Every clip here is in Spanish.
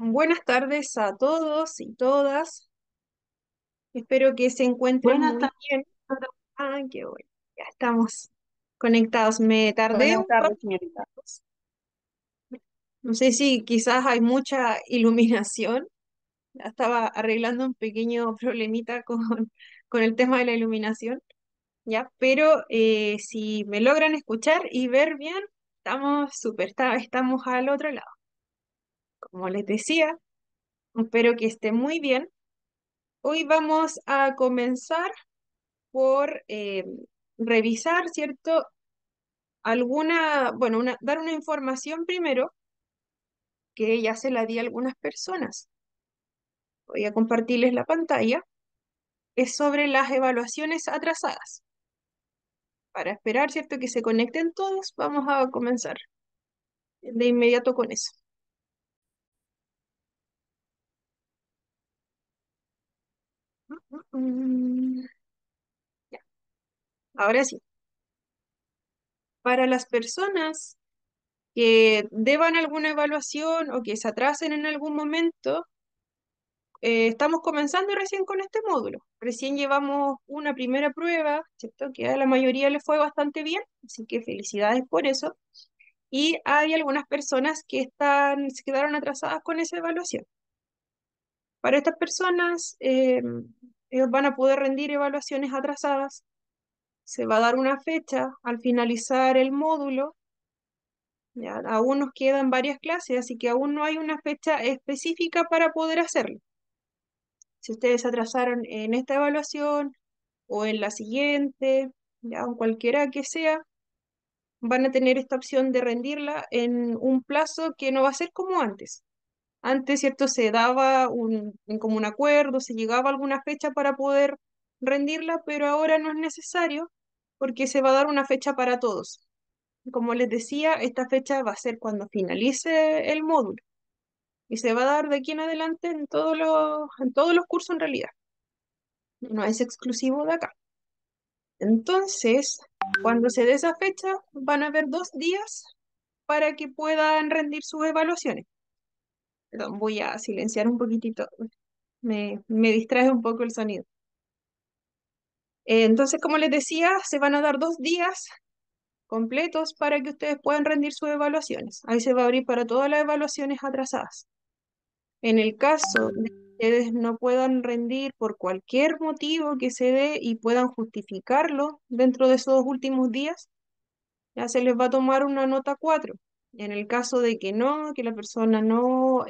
Buenas tardes a todos y todas. Espero que se encuentren Buenas muy bien. Qué bueno. Ya estamos conectados. Me tardé buenas un par tardes, de señorita. minutos. No sé si quizás hay mucha iluminación. Ya estaba arreglando un pequeño problemita con el tema de la iluminación, ¿ya? Pero si me logran escuchar y ver bien, estamos súper, estamos al otro lado. Como les decía, espero que esté muy bien. Hoy vamos a comenzar por revisar, ¿cierto? Dar una información primero que ya se la di a algunas personas. Voy a compartirles la pantalla. Es sobre las evaluaciones atrasadas. Para esperar, ¿cierto? Que se conecten todos, vamos a comenzar de inmediato con eso. Mm, ya. Ahora sí, para las personas que deban alguna evaluación o que se atrasen en algún momento, estamos comenzando recién con este módulo. Recién llevamos una primera prueba, ¿cierto? Que a la mayoría le fue bastante bien, así que felicidades por eso. Y hay algunas personas que se quedaron atrasadas con esa evaluación. Para estas personas, ellos van a poder rendir evaluaciones atrasadas. Se va a dar una fecha al finalizar el módulo. Ya, aún nos quedan varias clases, así que aún no hay una fecha específica para poder hacerlo. Si ustedes se atrasaron en esta evaluación o en la siguiente, ya, o cualquiera que sea, van a tener esta opción de rendirla en un plazo que no va a ser como antes. Antes, ¿cierto? Se daba en como un acuerdo, se llegaba a alguna fecha para poder rendirla, pero ahora no es necesario porque se va a dar una fecha para todos. Como les decía, esta fecha va a ser cuando finalice el módulo y se va a dar de aquí en adelante en todos los cursos en realidad. No es exclusivo de acá. Entonces, cuando se dé esa fecha, van a haber 2 días para que puedan rendir sus evaluaciones. Perdón, voy a silenciar un poquitito, me distrae un poco el sonido. Entonces, como les decía, se van a dar 2 días completos para que ustedes puedan rendir sus evaluaciones. Ahí se va a abrir para todas las evaluaciones atrasadas. En el caso de que ustedes no puedan rendir por cualquier motivo que se dé y puedan justificarlo dentro de esos últimos días, ya se les va a tomar una nota 4. En el caso de que no, que la persona no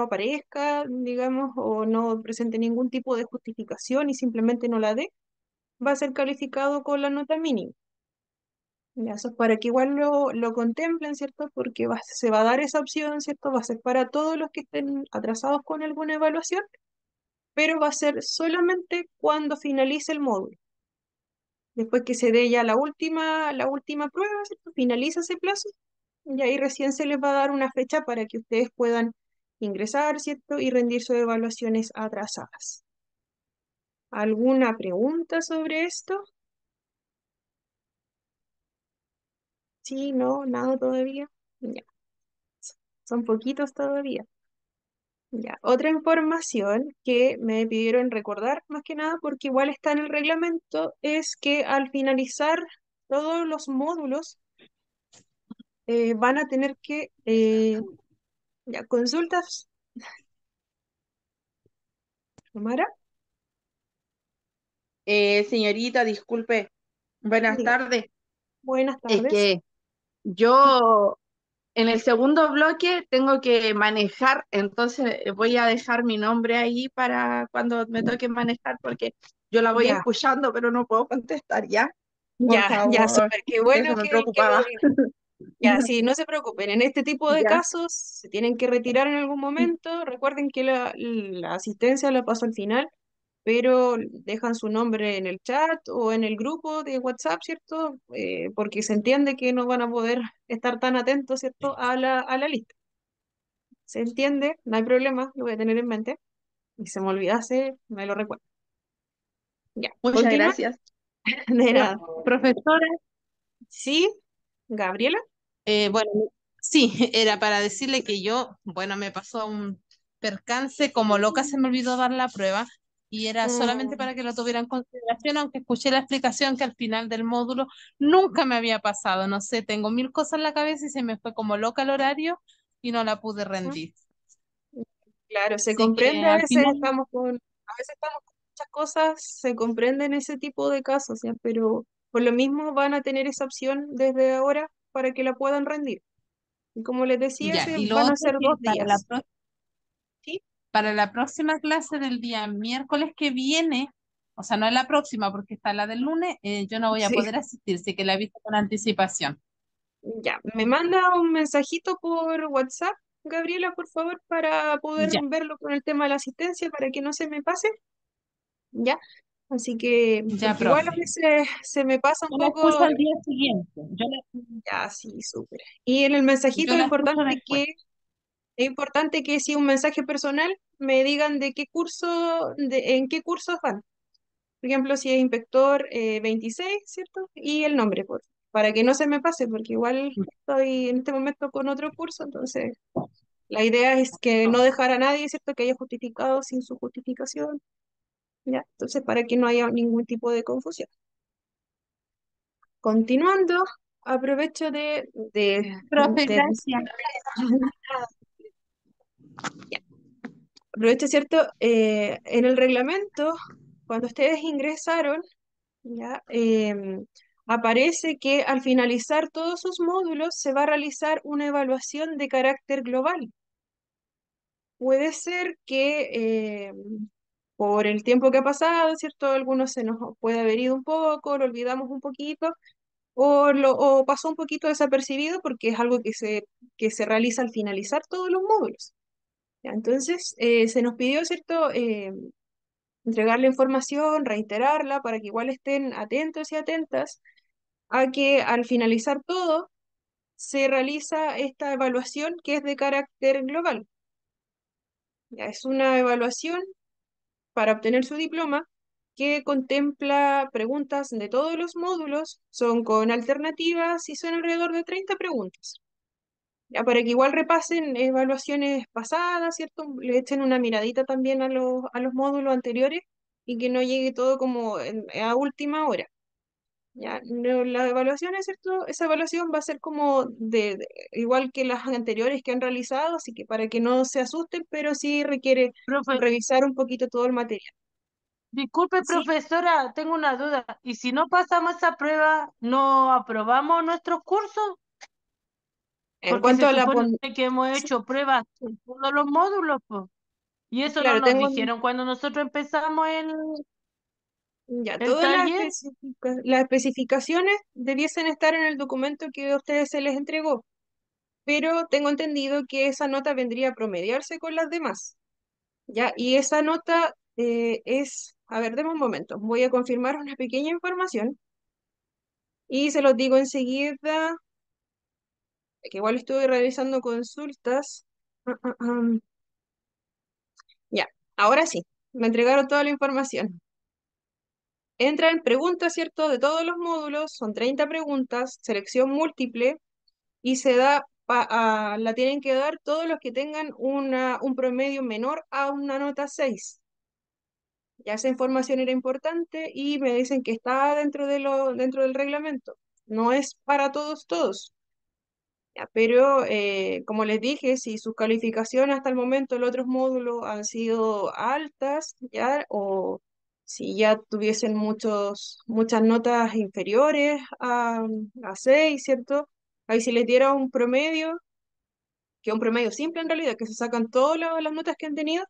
aparezca, digamos, o no presente ningún tipo de justificación y simplemente no la dé, va a ser calificado con la nota mínima. Ya, eso es para que igual lo contemplen, ¿cierto? Porque se va a dar esa opción, ¿cierto? Va a ser para todos los que estén atrasados con alguna evaluación, pero va a ser solamente cuando finalice el módulo. Después que se dé ya la última prueba, ¿cierto? Finaliza ese plazo y ahí recién se les va a dar una fecha para que ustedes puedan ingresar, ¿cierto? Y rendir sus evaluaciones atrasadas. ¿Alguna pregunta sobre esto? Sí, no, nada todavía. Ya, son poquitos todavía. Ya, otra información que me pidieron recordar, más que nada porque igual está en el reglamento, es que al finalizar todos los módulos van a tener que, ya, consultas, Mara, Señorita, disculpe, buenas diga, tardes. buenas Es tardes. que yo en el segundo bloque tengo que manejar, entonces voy a dejar mi nombre ahí para cuando me toque manejar, porque yo la voy Ya, escuchando, pero no puedo contestar ya. Por ya, favor, súper, qué eso bueno me que lo preocupaba. diga. Ya, sí, no se preocupen, en este tipo de Ya, casos se tienen que retirar en algún momento. Recuerden que la asistencia la paso al final, pero dejan su nombre en el chat o en el grupo de WhatsApp, ¿cierto? Porque se entiende que no van a poder estar tan atentos, ¿cierto? A la lista. ¿Se entiende? No hay problema, lo voy a tener en mente. Y se me olvidase, me lo recuerdo. Ya, muchas continúa. gracias. De nada. Profesora, Sí, Gabriela. bueno, Sí, era para decirle que yo, bueno, me pasó un percance, como loca se me olvidó dar la prueba y era solamente Mm, para que lo tuviera en consideración, aunque escuché la explicación que al final del módulo nunca me había pasado, no sé, tengo mil cosas en la cabeza y se me fue como loca el horario y no la pude ujú. rendir. Claro, se Así comprende, que al final, a veces estamos con muchas cosas, se comprenden ese tipo de casos, ¿ya? Pero por lo mismo van a tener esa opción desde ahora para que la puedan rendir. Y como les decía, ya, y lo van a otro ser que 2 días, ¿sí? para la próxima clase del día miércoles que viene, o sea, no es la próxima porque está la del lunes, yo no voy a Sí, poder asistir, sí que la he visto con anticipación. ya. Me manda un mensajito por WhatsApp, Gabriela, por favor, para poder Ya, verlo con el tema de la asistencia, para que no se me pase, ¿ya? Así que, ya, porque igual a profe. veces se me pasa un Yo la escucho poco, al día siguiente. ya, sí, súper. Y en el mensajito Yo la escucho después. es importante que si un mensaje personal me digan de qué curso, en qué cursos van. Por ejemplo, si es inspector 26, ¿cierto? Y el nombre, para que no se me pase, porque igual estoy en este momento con otro curso, entonces la idea es que no dejar a nadie, ¿cierto? Que haya justificado sin su justificación, ¿ya? Entonces, para que no haya ningún tipo de confusión. Continuando, aprovecho Profe, de gracias. ya, aprovecho, ¿cierto? En el reglamento, cuando ustedes ingresaron, ¿ya? Aparece que al finalizar todos sus módulos se va a realizar una evaluación de carácter global. Puede ser que por el tiempo que ha pasado, ¿cierto? Algunos se nos puede haber ido un poco, lo olvidamos un poquito, o pasó un poquito desapercibido porque es algo que se realiza al finalizar todos los módulos. ¿Ya? Entonces, se nos pidió, ¿cierto? Entregar la información, reiterarla para que igual estén atentos y atentas a que al finalizar todo se realiza esta evaluación que es de carácter global. Ya, es una evaluación para obtener su diploma que contempla preguntas de todos los módulos, son con alternativas y son alrededor de 30 preguntas. Ya, para que igual repasen evaluaciones pasadas, ¿cierto? Le echen una miradita también a los módulos anteriores y que no llegue todo como a última hora. Ya, no, la evaluación es cierto, esa evaluación va a ser como igual que las anteriores que han realizado, así que para que no se asusten, pero sí requiere Profe, revisar un poquito todo el material. disculpe, Sí, profesora, tengo una duda. ¿Y si no pasamos esa prueba, no aprobamos nuestros cursos? en Porque cuanto se a supone que hemos sí, hecho pruebas en todos los módulos, po. Y eso no claro, nos dijeron cuando nosotros empezamos ya, el todas taller. las especificaciones debiesen estar en el documento que a ustedes se les entregó, pero tengo entendido que esa nota vendría a promediarse con las demás. Ya, y esa nota a ver, deme un momento, voy a confirmar una pequeña información y se los digo enseguida, que igual estuve realizando consultas. Ya, ahora sí, me entregaron toda la información. Entran preguntas, ¿cierto? De todos los módulos, son 30 preguntas, selección múltiple, y la tienen que dar todos los que tengan un promedio menor a una nota 6. Ya esa información era importante y me dicen que está dentro del reglamento. No es para todos. Ya, pero como les dije, si sus calificaciones hasta el momento en los otros módulos han sido altas, ya, o si ya tuviesen muchas notas inferiores a 6, ¿cierto? Ahí si les diera un promedio, que es un promedio simple en realidad, que se sacan todas las notas que han tenido,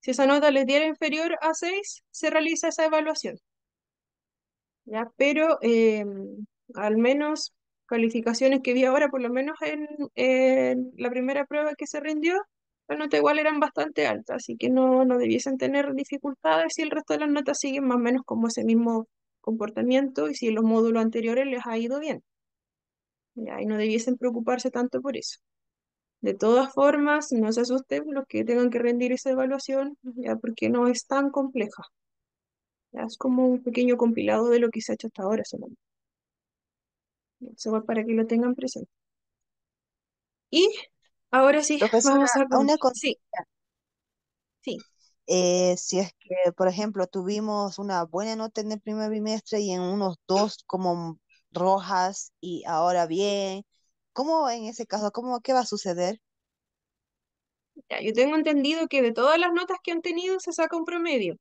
si esa nota les diera inferior a 6 se realiza esa evaluación. ¿Ya? Pero al menos calificaciones que vi ahora, por lo menos en la primera prueba que se rindió, las notas igual eran bastante altas, así que no debiesen tener dificultades si el resto de las notas siguen más o menos como ese mismo comportamiento y si en los módulos anteriores les ha ido bien. ¿Ya? Y no debiesen preocuparse tanto por eso. De todas formas, no se asusten los que tengan que rendir esa evaluación, ya porque no es tan compleja. Ya es como un pequeño compilado de lo que se ha hecho hasta ahora solamente. Eso va para que lo tengan presente. Y ahora sí, Profesora, vamos a una Sí, consulta. sí. Si es que, por ejemplo, tuvimos una buena nota en el primer bimestre y en unos dos como rojas y ahora bien, ¿cómo en ese caso, qué va a suceder? Ya, yo tengo entendido que de todas las notas que han tenido se saca un promedio.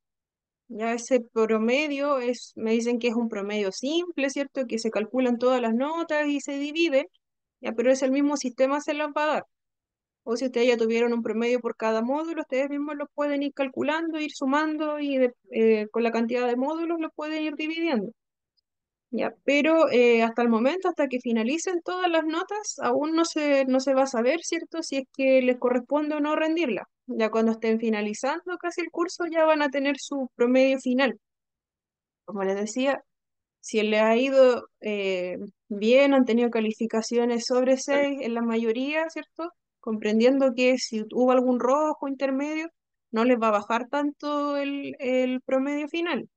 Ya ese promedio me dicen que es un promedio simple, ¿cierto? Que se calculan todas las notas y se divide, ya, pero es el mismo sistema se las va a dar. O si ustedes ya tuvieron un promedio por cada módulo, ustedes mismos lo pueden ir calculando, ir sumando y con la cantidad de módulos lo pueden ir dividiendo. Ya, pero hasta el momento, hasta que finalicen todas las notas, aún no se va a saber, ¿cierto? Si es que les corresponde o no rendirla. Ya cuando estén finalizando casi el curso, ya van a tener su promedio final. Como les decía, si les ha ido bien, han tenido calificaciones sobre 6 en la mayoría, ¿cierto? Comprendiendo que si hubo algún rojo intermedio, no les va a bajar tanto el promedio final.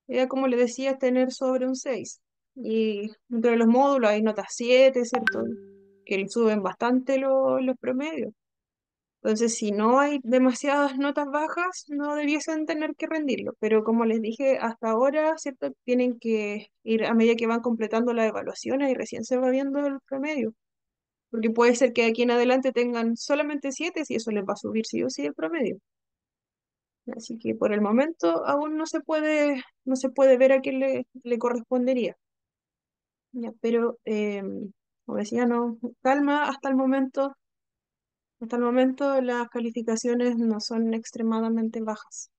Ya como les decía, es tener sobre un 6. Y dentro de los módulos hay notas 7, ¿cierto? Que le suben bastante los promedios. Entonces, si no hay demasiadas notas bajas, no debiesen tener que rendirlo. Pero como les dije, hasta ahora, ¿cierto? Tienen que ir a medida que van completando las evaluaciones y recién se va viendo el promedio. Porque puede ser que de aquí en adelante tengan solamente 7 y eso les va a subir sí o sí el promedio. Así que por el momento aún no se puede ver a quién le correspondería. Ya, pero, como decía, no, calma, hasta el momento las calificaciones no son extremadamente bajas.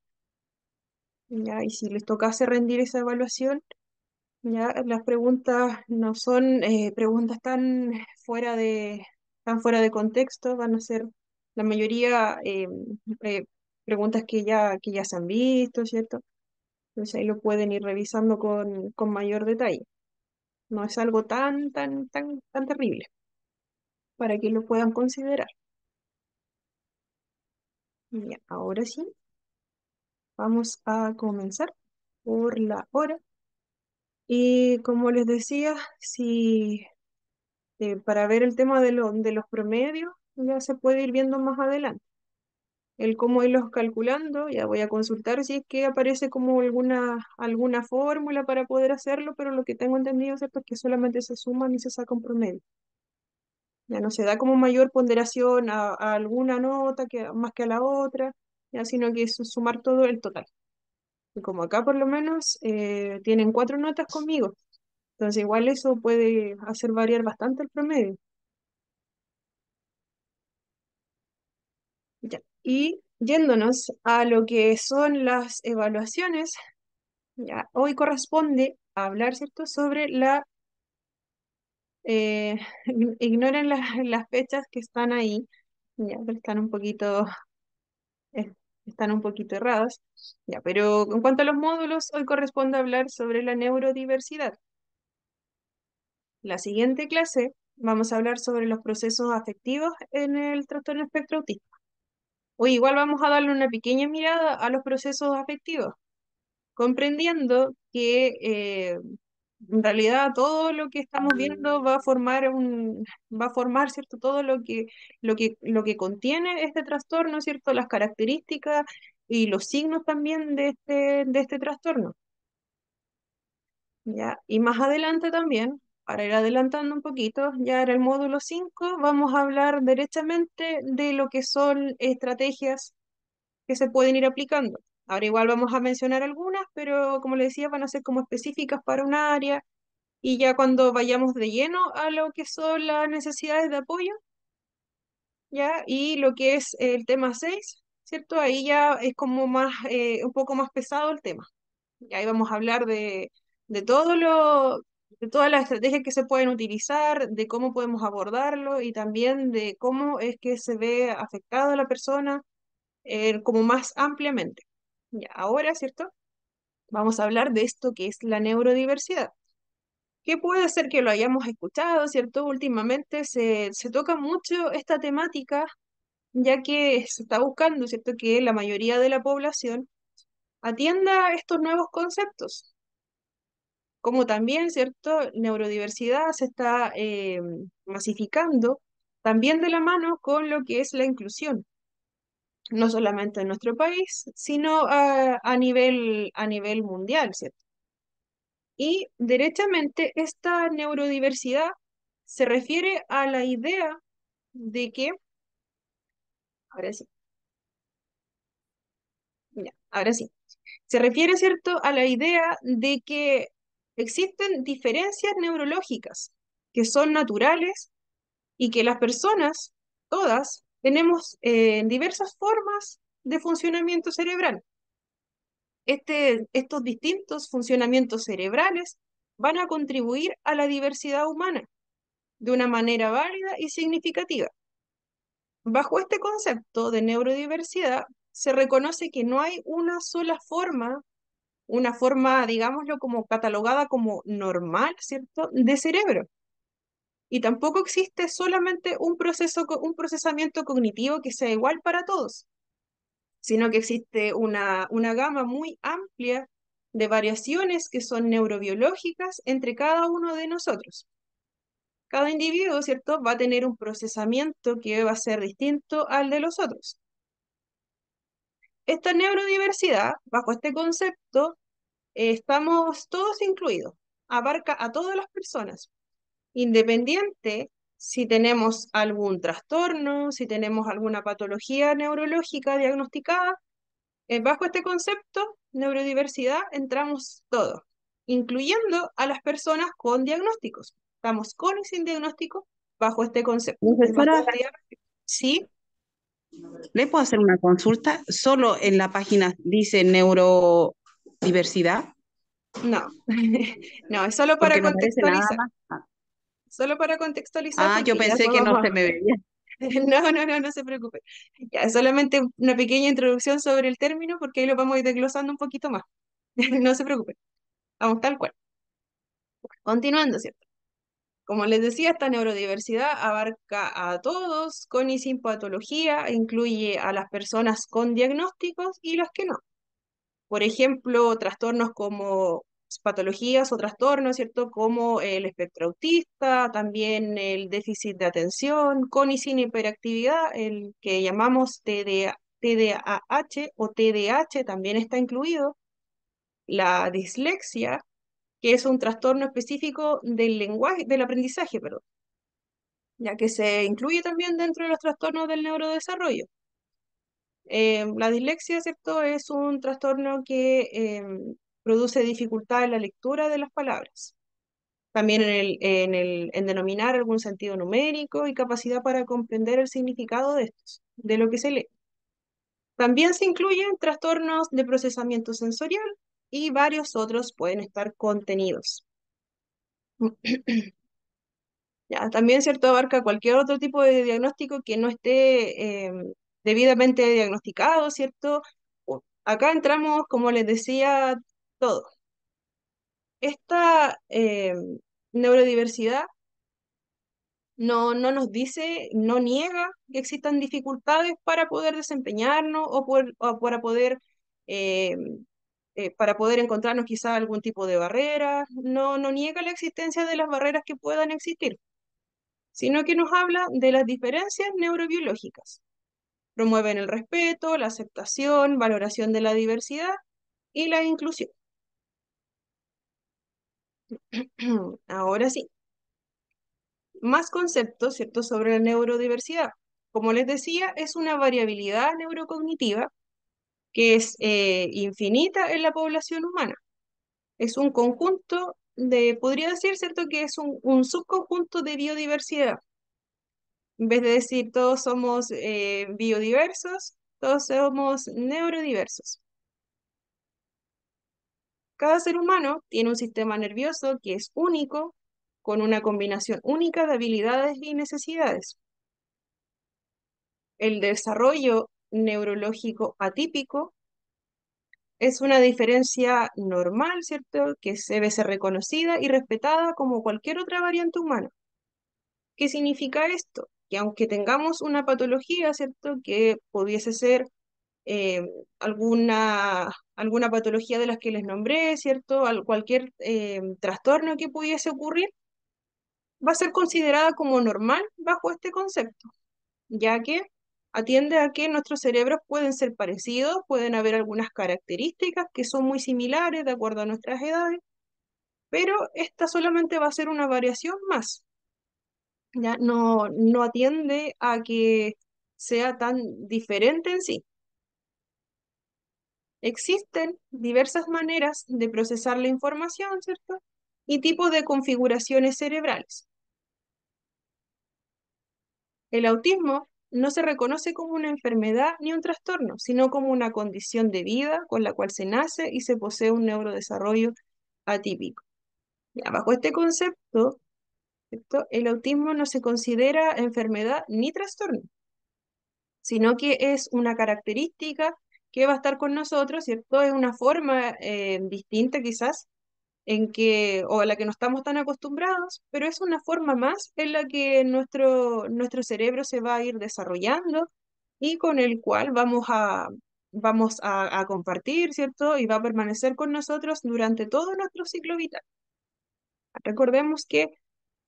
Ya, y si les tocase rendir esa evaluación, ya las preguntas no son preguntas tan fuera de contexto, van a ser la mayoría eh, preguntas que ya se han visto, ¿cierto? Entonces ahí lo pueden ir revisando con mayor detalle. No es algo tan, tan, tan, tan terrible para que lo puedan considerar. Ya, ahora sí, vamos a comenzar por la hora. Y como les decía, si para ver el tema de los promedios, ya se puede ir viendo más adelante. El cómo irlos calculando, ya voy a consultar si es que aparece como alguna fórmula para poder hacerlo, pero lo que tengo entendido, ¿cierto? Es que solamente se suman y se saca un promedio. Ya no se da como mayor ponderación a alguna nota más que a la otra, ya, sino que es sumar todo el total. Y como acá por lo menos tienen 4 notas conmigo, entonces igual eso puede hacer variar bastante el promedio. Ya. Y yéndonos a lo que son las evaluaciones, ya, hoy corresponde hablar, ¿cierto?, sobre eh, ignoren las fechas que están ahí, ya, pero eh, están un poquito erradas. Ya, pero en cuanto a los módulos, hoy corresponde hablar sobre la neurodiversidad. La siguiente clase vamos a hablar sobre los procesos afectivos en el trastorno espectro autista. Hoy igual vamos a darle una pequeña mirada a los procesos afectivos, comprendiendo que en realidad todo lo que estamos viendo va a formar, ¿cierto? Todo lo que contiene este trastorno, ¿cierto? Las características y los signos también de este trastorno. ¿Ya? Y más adelante también, para ir adelantando un poquito, ya en el módulo 5 vamos a hablar derechamente de lo que son estrategias que se pueden ir aplicando. Ahora igual vamos a mencionar algunas, pero como les decía, van a ser como específicas para un área y ya cuando vayamos de lleno a lo que son las necesidades de apoyo, ya, y lo que es el tema 6, ¿cierto? Ahí ya es como un poco más pesado el tema. Y ahí vamos a hablar de todo de todas las estrategias que se pueden utilizar, de cómo podemos abordarlo y también de cómo es que se ve afectado a la persona como más ampliamente. Ya, ahora, ¿cierto? Vamos a hablar de esto que es la neurodiversidad, que puede ser que lo hayamos escuchado, ¿cierto? Últimamente se toca mucho esta temática, ya que se está buscando, ¿cierto?, que la mayoría de la población atienda estos nuevos conceptos, como también, ¿cierto?, neurodiversidad se está masificando también de la mano con lo que es la inclusión, no solamente en nuestro país, sino a nivel mundial, ¿cierto? Y derechamente esta neurodiversidad se refiere a la idea de que, ahora sí, ya, ahora sí, se refiere, ¿cierto?, a la idea de que existen diferencias neurológicas que son naturales y que las personas, todas, tenemos diversas formas de funcionamiento cerebral. Estos distintos funcionamientos cerebrales van a contribuir a la diversidad humana de una manera válida y significativa. Bajo este concepto de neurodiversidad, se reconoce que no hay una forma, digámoslo, como catalogada como normal, ¿cierto?, de cerebro. Y tampoco existe solamente un procesamiento cognitivo que sea igual para todos, sino que existe una gama muy amplia de variaciones que son neurobiológicas entre cada uno de nosotros. Cada individuo, ¿cierto?, va a tener un procesamiento que va a ser distinto al de los otros. Esta neurodiversidad, bajo este concepto, estamos todos incluidos, abarca a todas las personas, independiente si tenemos algún trastorno, si tenemos alguna patología neurológica diagnosticada. Bajo este concepto, neurodiversidad, entramos todos, incluyendo a las personas con diagnósticos. Estamos con y sin diagnóstico bajo este concepto. Es Profesora, bastante amplio. Sí, ¿le puedo hacer una consulta? Solo en la página dice neurodiversidad, no. No, es solo para porque no aparece nada contextualizar. más. Ah, Solo para contextualizar, yo porque ya pensé después que no vamos se me veía. No se preocupe. Ya, solamente una pequeña introducción sobre el término, porque ahí lo vamos a ir desglosando un poquito más. No se preocupe. Vamos tal cual. Continuando, ¿cierto? Como les decía, esta neurodiversidad abarca a todos con y sin patología, incluye a las personas con diagnósticos y las que no. Por ejemplo, trastornos como patologías o trastornos, ¿cierto? Como el espectro autista, también el déficit de atención, con y sin hiperactividad, el que llamamos TDAH o TDAH también está incluido. La dislexia, que es un trastorno específico del lenguaje, del aprendizaje, perdón, ya que se incluye también dentro de los trastornos del neurodesarrollo. La dislexia, ¿cierto? Es un trastorno que produce dificultad en la lectura de las palabras. También en denominar algún sentido numérico y capacidad para comprender el significado de estos, de lo que se lee. También se incluyen trastornos de procesamiento sensorial y varios otros pueden estar contenidos. Ya, también, ¿cierto? Abarca cualquier otro tipo de diagnóstico que no esté debidamente diagnosticado, ¿cierto? Acá entramos, como les decía, todo. Esta neurodiversidad no nos dice, no niega que existan dificultades para poder desempeñarnos o eh, para poder encontrarnos quizá algún tipo de barrera. No niega la existencia de las barreras que puedan existir, sino que nos habla de las diferencias neurobiológicas. Promueven el respeto, la aceptación, valoración de la diversidad y la inclusión. Ahora sí, más conceptos, ¿cierto?, sobre la neurodiversidad. Como les decía, es una variabilidad neurocognitiva que es infinita en la población humana. Es un conjunto podría decir, ¿cierto?, que es un subconjunto de biodiversidad. En vez de decir todos somos biodiversos, todos somos neurodiversos. Cada ser humano tiene un sistema nervioso que es único, con una combinación única de habilidades y necesidades. El desarrollo neurológico atípico es una diferencia normal, ¿cierto?, que debe ser reconocida y respetada como cualquier otra variante humana. ¿Qué significa esto? Que aunque tengamos una patología, ¿cierto?, que pudiese ser eh, alguna patología de las que les nombré, ¿cierto? Cualquier trastorno que pudiese ocurrir, va a ser considerada como normal bajo este concepto, ya que atiende a que nuestros cerebros pueden ser parecidos, pueden haber algunas características que son muy similares de acuerdo a nuestras edades, pero esta solamente va a ser una variación más, ya no atiende a que sea tan diferente en sí. Existen diversas maneras de procesar la información, ¿cierto? Y tipos de configuraciones cerebrales. El autismo no se reconoce como una enfermedad ni un trastorno, sino como una condición de vida con la cual se nace y se posee un neurodesarrollo atípico. Ya, bajo este concepto, ¿cierto? El autismo no se considera enfermedad ni trastorno, sino que es una característica que va a estar con nosotros, ¿cierto? Es una forma distinta quizás en que, o a la que no estamos tan acostumbrados, pero es una forma más en la que nuestro cerebro se va a ir desarrollando y con el cual vamos a compartir, ¿cierto? Y va a permanecer con nosotros durante todo nuestro ciclo vital. Recordemos que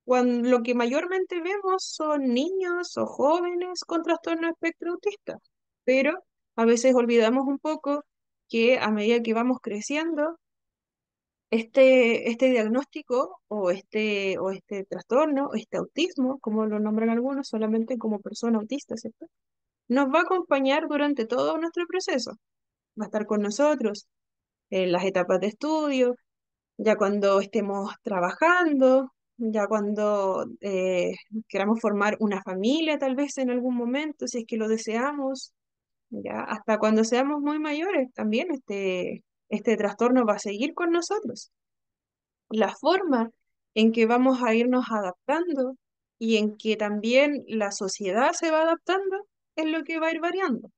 lo que mayormente vemos son niños o jóvenes con trastorno de espectro autista, pero a veces olvidamos un poco que a medida que vamos creciendo, este diagnóstico o este trastorno, o este autismo, como lo nombran algunos, solamente como persona autista, ¿cierto? Nos va a acompañar durante todo nuestro proceso. Va a estar con nosotros en las etapas de estudio, ya cuando estemos trabajando, ya cuando queramos formar una familia, tal vez en algún momento, si es que lo deseamos, ya hasta cuando seamos muy mayores, también este trastorno va a seguir con nosotros. La forma en que vamos a irnos adaptando y en que también la sociedad se va adaptando es lo que va a ir variando,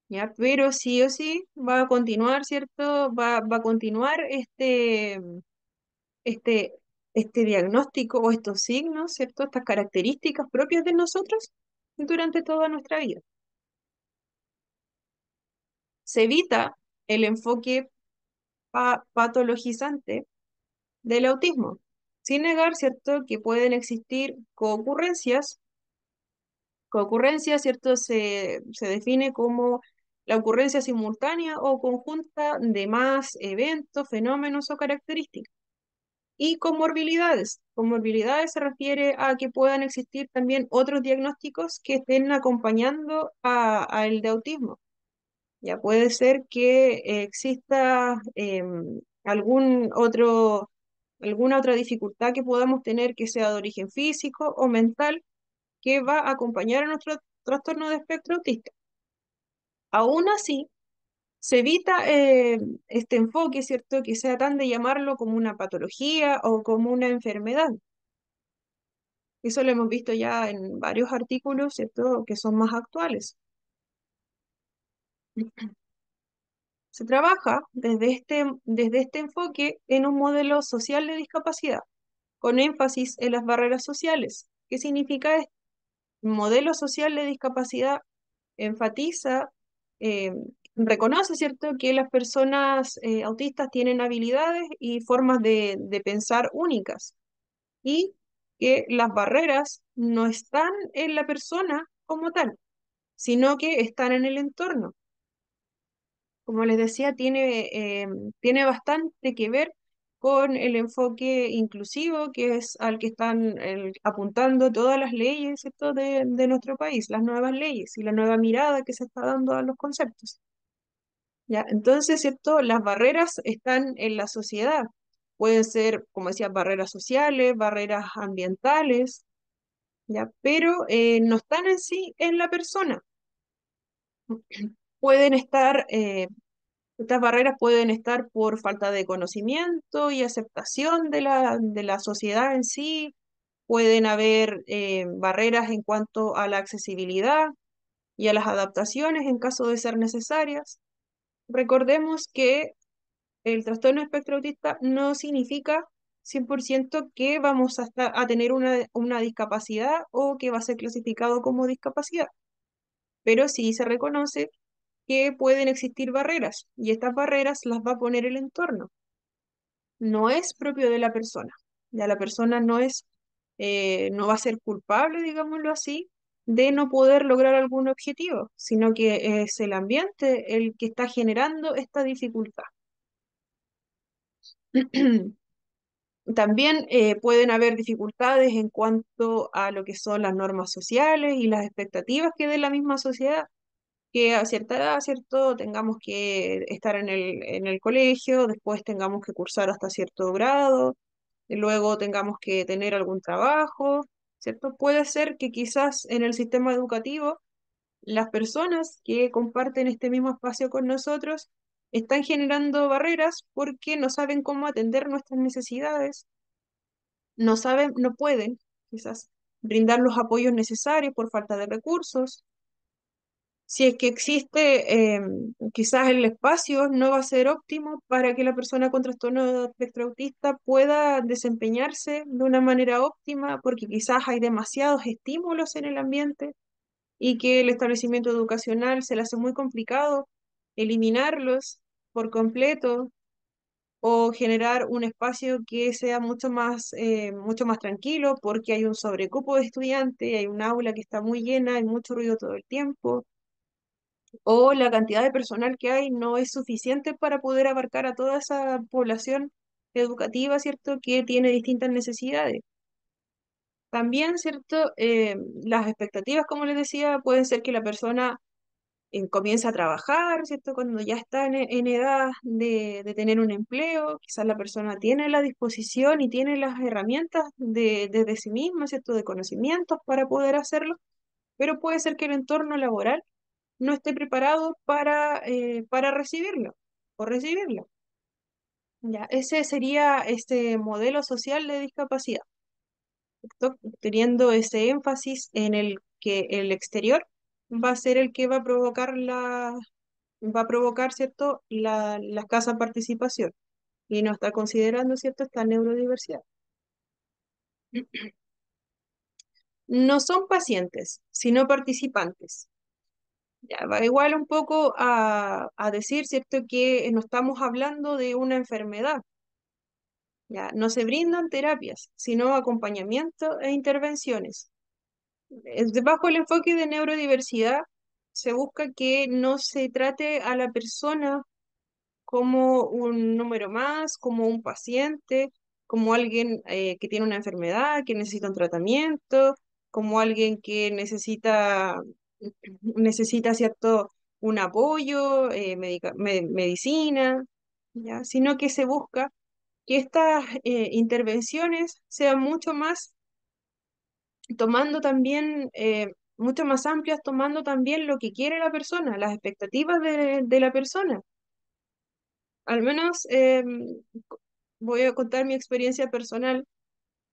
¿ya? Pero sí o sí va a continuar, ¿cierto? Va a continuar este, este diagnóstico o estos signos, ¿cierto? Estas características propias de nosotros durante toda nuestra vida. Se evita el enfoque patologizante del autismo, sin negar, ¿cierto?, que pueden existir coocurrencias, ¿cierto?, se define como la ocurrencia simultánea o conjunta de más eventos, fenómenos o características. Y comorbilidades. Comorbilidades se refiere a que puedan existir también otros diagnósticos que estén acompañando a el de autismo. Ya puede ser que exista alguna otra dificultad que podamos tener que sea de origen físico o mental que va a acompañar a nuestro trastorno de espectro autista. Aún así, se evita este enfoque, ¿cierto? Que sea tan de llamarlo como una patología o como una enfermedad. Eso lo hemos visto ya en varios artículos, ¿cierto? Que son más actuales. Se trabaja desde este enfoque en un modelo social de discapacidad, con énfasis en las barreras sociales. ¿Qué significa esto? Modelo social de discapacidad enfatiza, eh, reconoce, ¿cierto?, que las personas autistas tienen habilidades y formas de pensar únicas y que las barreras no están en la persona como tal, sino que están en el entorno. Como les decía, tiene bastante que ver con el enfoque inclusivo, que es al que están apuntando todas las leyes, ¿cierto?, de nuestro país, las nuevas leyes y la nueva mirada que se está dando a los conceptos. ¿Ya? Entonces, ¿cierto? Las barreras están en la sociedad. Pueden ser, como decía, barreras sociales, barreras ambientales, ¿ya? Pero no están en sí en la persona. Pueden estar Estas barreras pueden estar por falta de conocimiento y aceptación de la sociedad en sí. Pueden haber barreras en cuanto a la accesibilidad y a las adaptaciones en caso de ser necesarias. Recordemos que el trastorno espectro autista no significa 100% que vamos a tener una discapacidad o que va a ser clasificado como discapacidad, pero sí se reconoce que pueden existir barreras y estas barreras las va a poner el entorno. No es propio de la persona. Ya la persona no es no va a ser culpable, digámoslo así, de no poder lograr algún objetivo, sino que es el ambiente el que está generando esta dificultad. También pueden haber dificultades en cuanto a lo que son las normas sociales y las expectativas que de la misma sociedad, que a cierta edad, ¿cierto? Tengamos que estar en el colegio, después tengamos que cursar hasta cierto grado, y luego tengamos que tener algún trabajo, ¿cierto? Puede ser que quizás en el sistema educativo las personas que comparten este mismo espacio con nosotros están generando barreras porque no saben cómo atender nuestras necesidades, no saben, no pueden quizás brindar los apoyos necesarios por falta de recursos. Si es que existe, quizás el espacio no va a ser óptimo para que la persona con trastorno de espectro autista pueda desempeñarse de una manera óptima, porque quizás hay demasiados estímulos en el ambiente y que el establecimiento educacional se le hace muy complicado eliminarlos por completo o generar un espacio que sea mucho más tranquilo, porque hay un sobrecupo de estudiantes, hay un aula que está muy llena, hay mucho ruido todo el tiempo o la cantidad de personal que hay no es suficiente para poder abarcar a toda esa población educativa, ¿cierto?, que tiene distintas necesidades. También, ¿cierto? Las expectativas, como les decía, pueden ser que la persona comience a trabajar, ¿cierto? Cuando ya está en edad de tener un empleo, quizás la persona tiene la disposición y tiene las herramientas desde sí misma, ¿cierto? De conocimientos para poder hacerlo, pero puede ser que el entorno laboral no esté preparado para recibirlo o recibirla. Ya, ese sería este modelo social de discapacidad, teniendo ese énfasis en el que el exterior va a ser el que va a provocar va a provocar, ¿cierto?, la escasa participación y no está considerando, ¿cierto?, esta neurodiversidad. No son pacientes, sino participantes. Ya, va igual un poco a decir, ¿cierto?, que no estamos hablando de una enfermedad, ya, no se brindan terapias, sino acompañamiento e intervenciones. Bajo el enfoque de neurodiversidad, se busca que no se trate a la persona como un número más, como un paciente, como alguien que tiene una enfermedad, que necesita un tratamiento, como alguien que necesita cierto un apoyo, medicina, ¿ya? Sino que se busca que estas intervenciones sean mucho más, tomando también, mucho más amplias, tomando también lo que quiere la persona, las expectativas de la persona. Al menos voy a contar mi experiencia personal.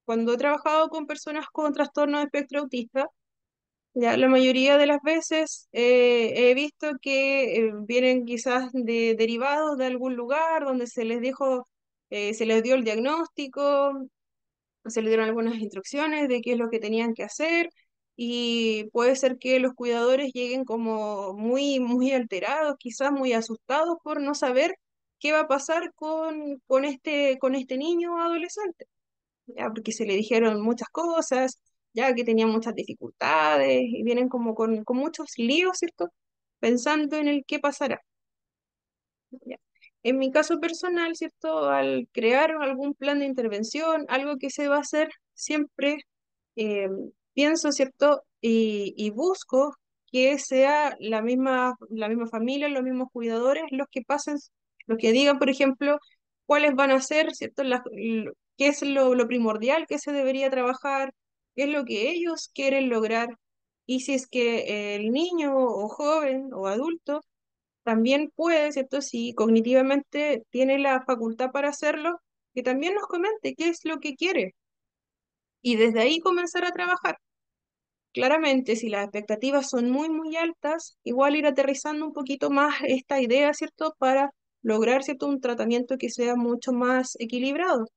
Cuando he trabajado con personas con trastorno de espectro autista, ya la mayoría de las veces he visto que vienen quizás derivados de algún lugar donde se les dio el diagnóstico, se les dieron algunas instrucciones de qué es lo que tenían que hacer y puede ser que los cuidadores lleguen como muy alterados, quizás muy asustados por no saber qué va a pasar con este niño o adolescente, ya, porque se le dijeron muchas cosas, ya que tenía muchas dificultades y vienen como con muchos líos, ¿cierto? Pensando en el qué pasará. Ya. En mi caso personal, ¿cierto? Al crear algún plan de intervención, algo que se va a hacer, siempre eh, pienso, ¿cierto? Y busco que sea la misma familia, los mismos cuidadores, los que pasen, los que digan, por ejemplo, cuáles van a ser, ¿cierto? Qué es lo primordial que se debería trabajar, qué es lo que ellos quieren lograr, y si es que el niño o joven o adulto también puede, ¿cierto? Si cognitivamente tiene la facultad para hacerlo, que también nos comente qué es lo que quiere y desde ahí comenzar a trabajar. Claramente, si las expectativas son muy altas, igual ir aterrizando un poquito más esta idea, ¿cierto? Para lograr, ¿cierto? Un tratamiento que sea mucho más equilibrado.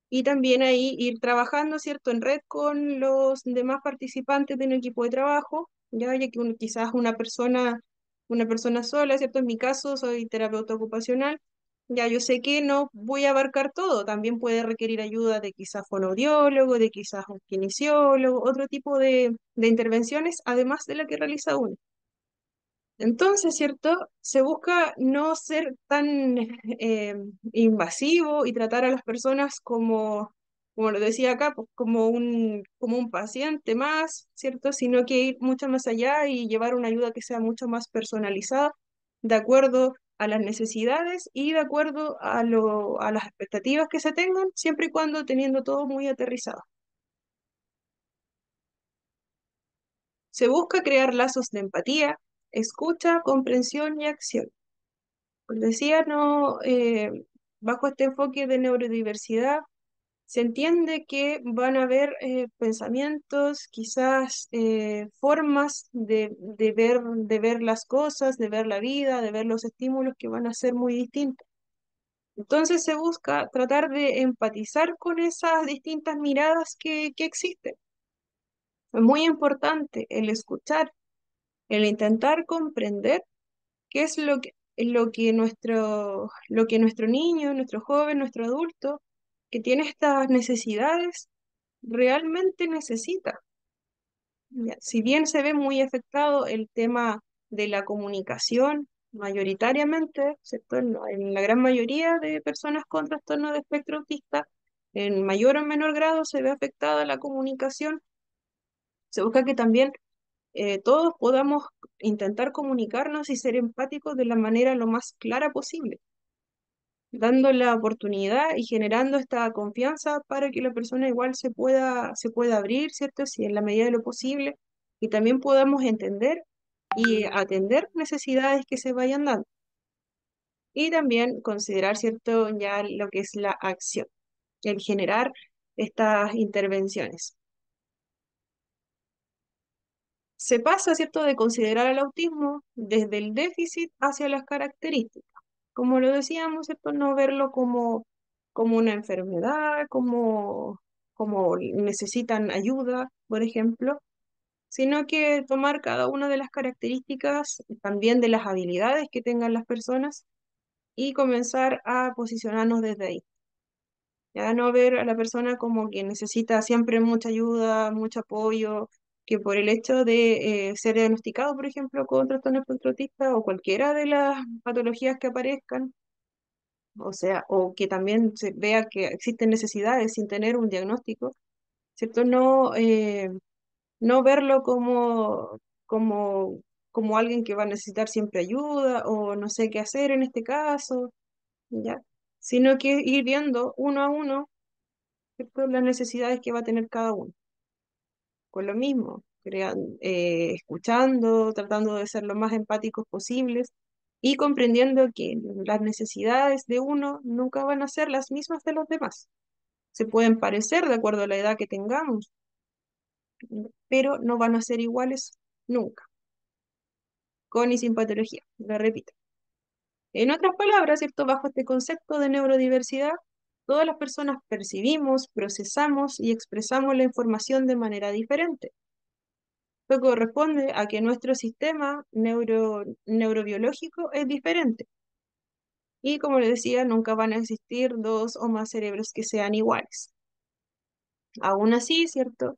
Y también ahí ir trabajando, ¿cierto? En red con los demás participantes de un equipo de trabajo, ya que quizás una persona sola, ¿cierto? En mi caso, soy terapeuta ocupacional, Ya yo sé que no voy a abarcar todo, también puede requerir ayuda de quizás fonoaudiólogo, de quizás un kinesiólogo, otro tipo de intervenciones, además de la que realiza uno. Entonces, ¿cierto? Se busca no ser tan invasivo y tratar a las personas como lo decía acá, pues, como un paciente más, ¿cierto? Sino que ir mucho más allá y llevar una ayuda que sea mucho más personalizada, de acuerdo a las necesidades y de acuerdo a las expectativas que se tengan, siempre y cuando teniendo todo muy aterrizado. Se busca crear lazos de empatía, escucha, comprensión y acción. Como decía, no, bajo este enfoque de neurodiversidad, se entiende que van a haber pensamientos, quizás formas de ver las cosas, de ver la vida, de ver los estímulos que van a ser muy distintos. Entonces se busca tratar de empatizar con esas distintas miradas que existen. Es muy importante el escuchar, el intentar comprender qué es lo que nuestro niño, nuestro joven, nuestro adulto, que tiene estas necesidades, realmente necesita. Ya, si bien se ve muy afectado el tema de la comunicación, mayoritariamente, ¿cierto? En la gran mayoría de personas con trastorno de espectro autista, en mayor o menor grado se ve afectada la comunicación. Se busca que también todos podamos intentar comunicarnos y ser empáticos de la manera lo más clara posible, dando la oportunidad y generando esta confianza para que la persona igual se pueda abrir, ¿cierto? Si en la medida de lo posible, y también podamos entender y atender necesidades que se vayan dando. Y también considerar, ¿cierto? Ya lo que es la acción, el generar estas intervenciones. Se pasa, ¿cierto?, de considerar al autismo desde el déficit hacia las características. Como lo decíamos, ¿cierto?, no verlo como una enfermedad, como necesitan ayuda, por ejemplo, sino que tomar cada una de las características, también de las habilidades que tengan las personas y comenzar a posicionarnos desde ahí. Ya no ver a la persona como que necesita siempre mucha ayuda, mucho apoyo, que por el hecho de ser diagnosticado, por ejemplo, con trastorno espectro autista o cualquiera de las patologías que aparezcan, o sea, o que también se vea que existen necesidades sin tener un diagnóstico, ¿cierto? No, no verlo como, como alguien que va a necesitar siempre ayuda o no sé qué hacer en este caso, ¿ya? Sino que ir viendo uno a uno, ¿cierto?, las necesidades que va a tener cada uno. Con lo mismo, escuchando, tratando de ser lo más empáticos posibles y comprendiendo que las necesidades de uno nunca van a ser las mismas de los demás. Se pueden parecer de acuerdo a la edad que tengamos, pero no van a ser iguales nunca, con y sin patología, lo repito. En otras palabras, ¿cierto? Bajo este concepto de neurodiversidad, todas las personas percibimos, procesamos y expresamos la información de manera diferente. Esto corresponde a que nuestro sistema neurobiológico es diferente. Y como les decía, nunca van a existir dos o más cerebros que sean iguales. Aún así, ¿cierto?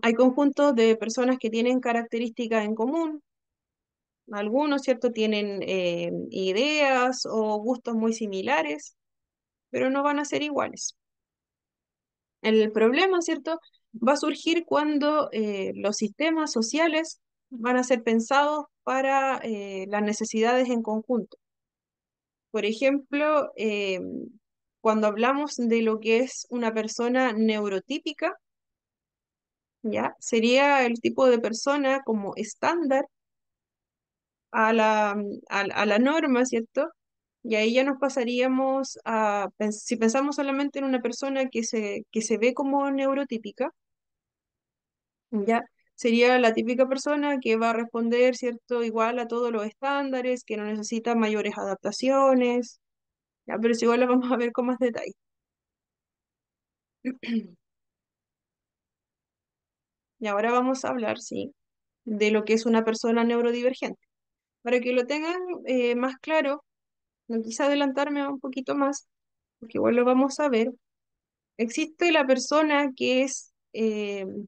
Hay conjuntos de personas que tienen características en común. Algunos, ¿cierto?, tienen ideas o gustos muy similares, pero no van a ser iguales. El problema, ¿cierto?, va a surgir cuando los sistemas sociales van a ser pensados para las necesidades en conjunto. Por ejemplo, cuando hablamos de lo que es una persona neurotípica, ¿ya? Sería el tipo de persona como estándar a la norma, ¿cierto? Y ahí ya nos pasaríamos a, si pensamos solamente en una persona que se ve como neurotípica, ¿ya? Sería la típica persona que va a responder, ¿cierto?, igual a todos los estándares, que no necesita mayores adaptaciones, ¿ya? Pero si igual la vamos a ver con más detalle. Y ahora vamos a hablar, sí, de lo que es una persona neurodivergente. Para que lo tengan más claro, no quise adelantarme un poquito más, porque igual lo vamos a ver. Existe la persona que es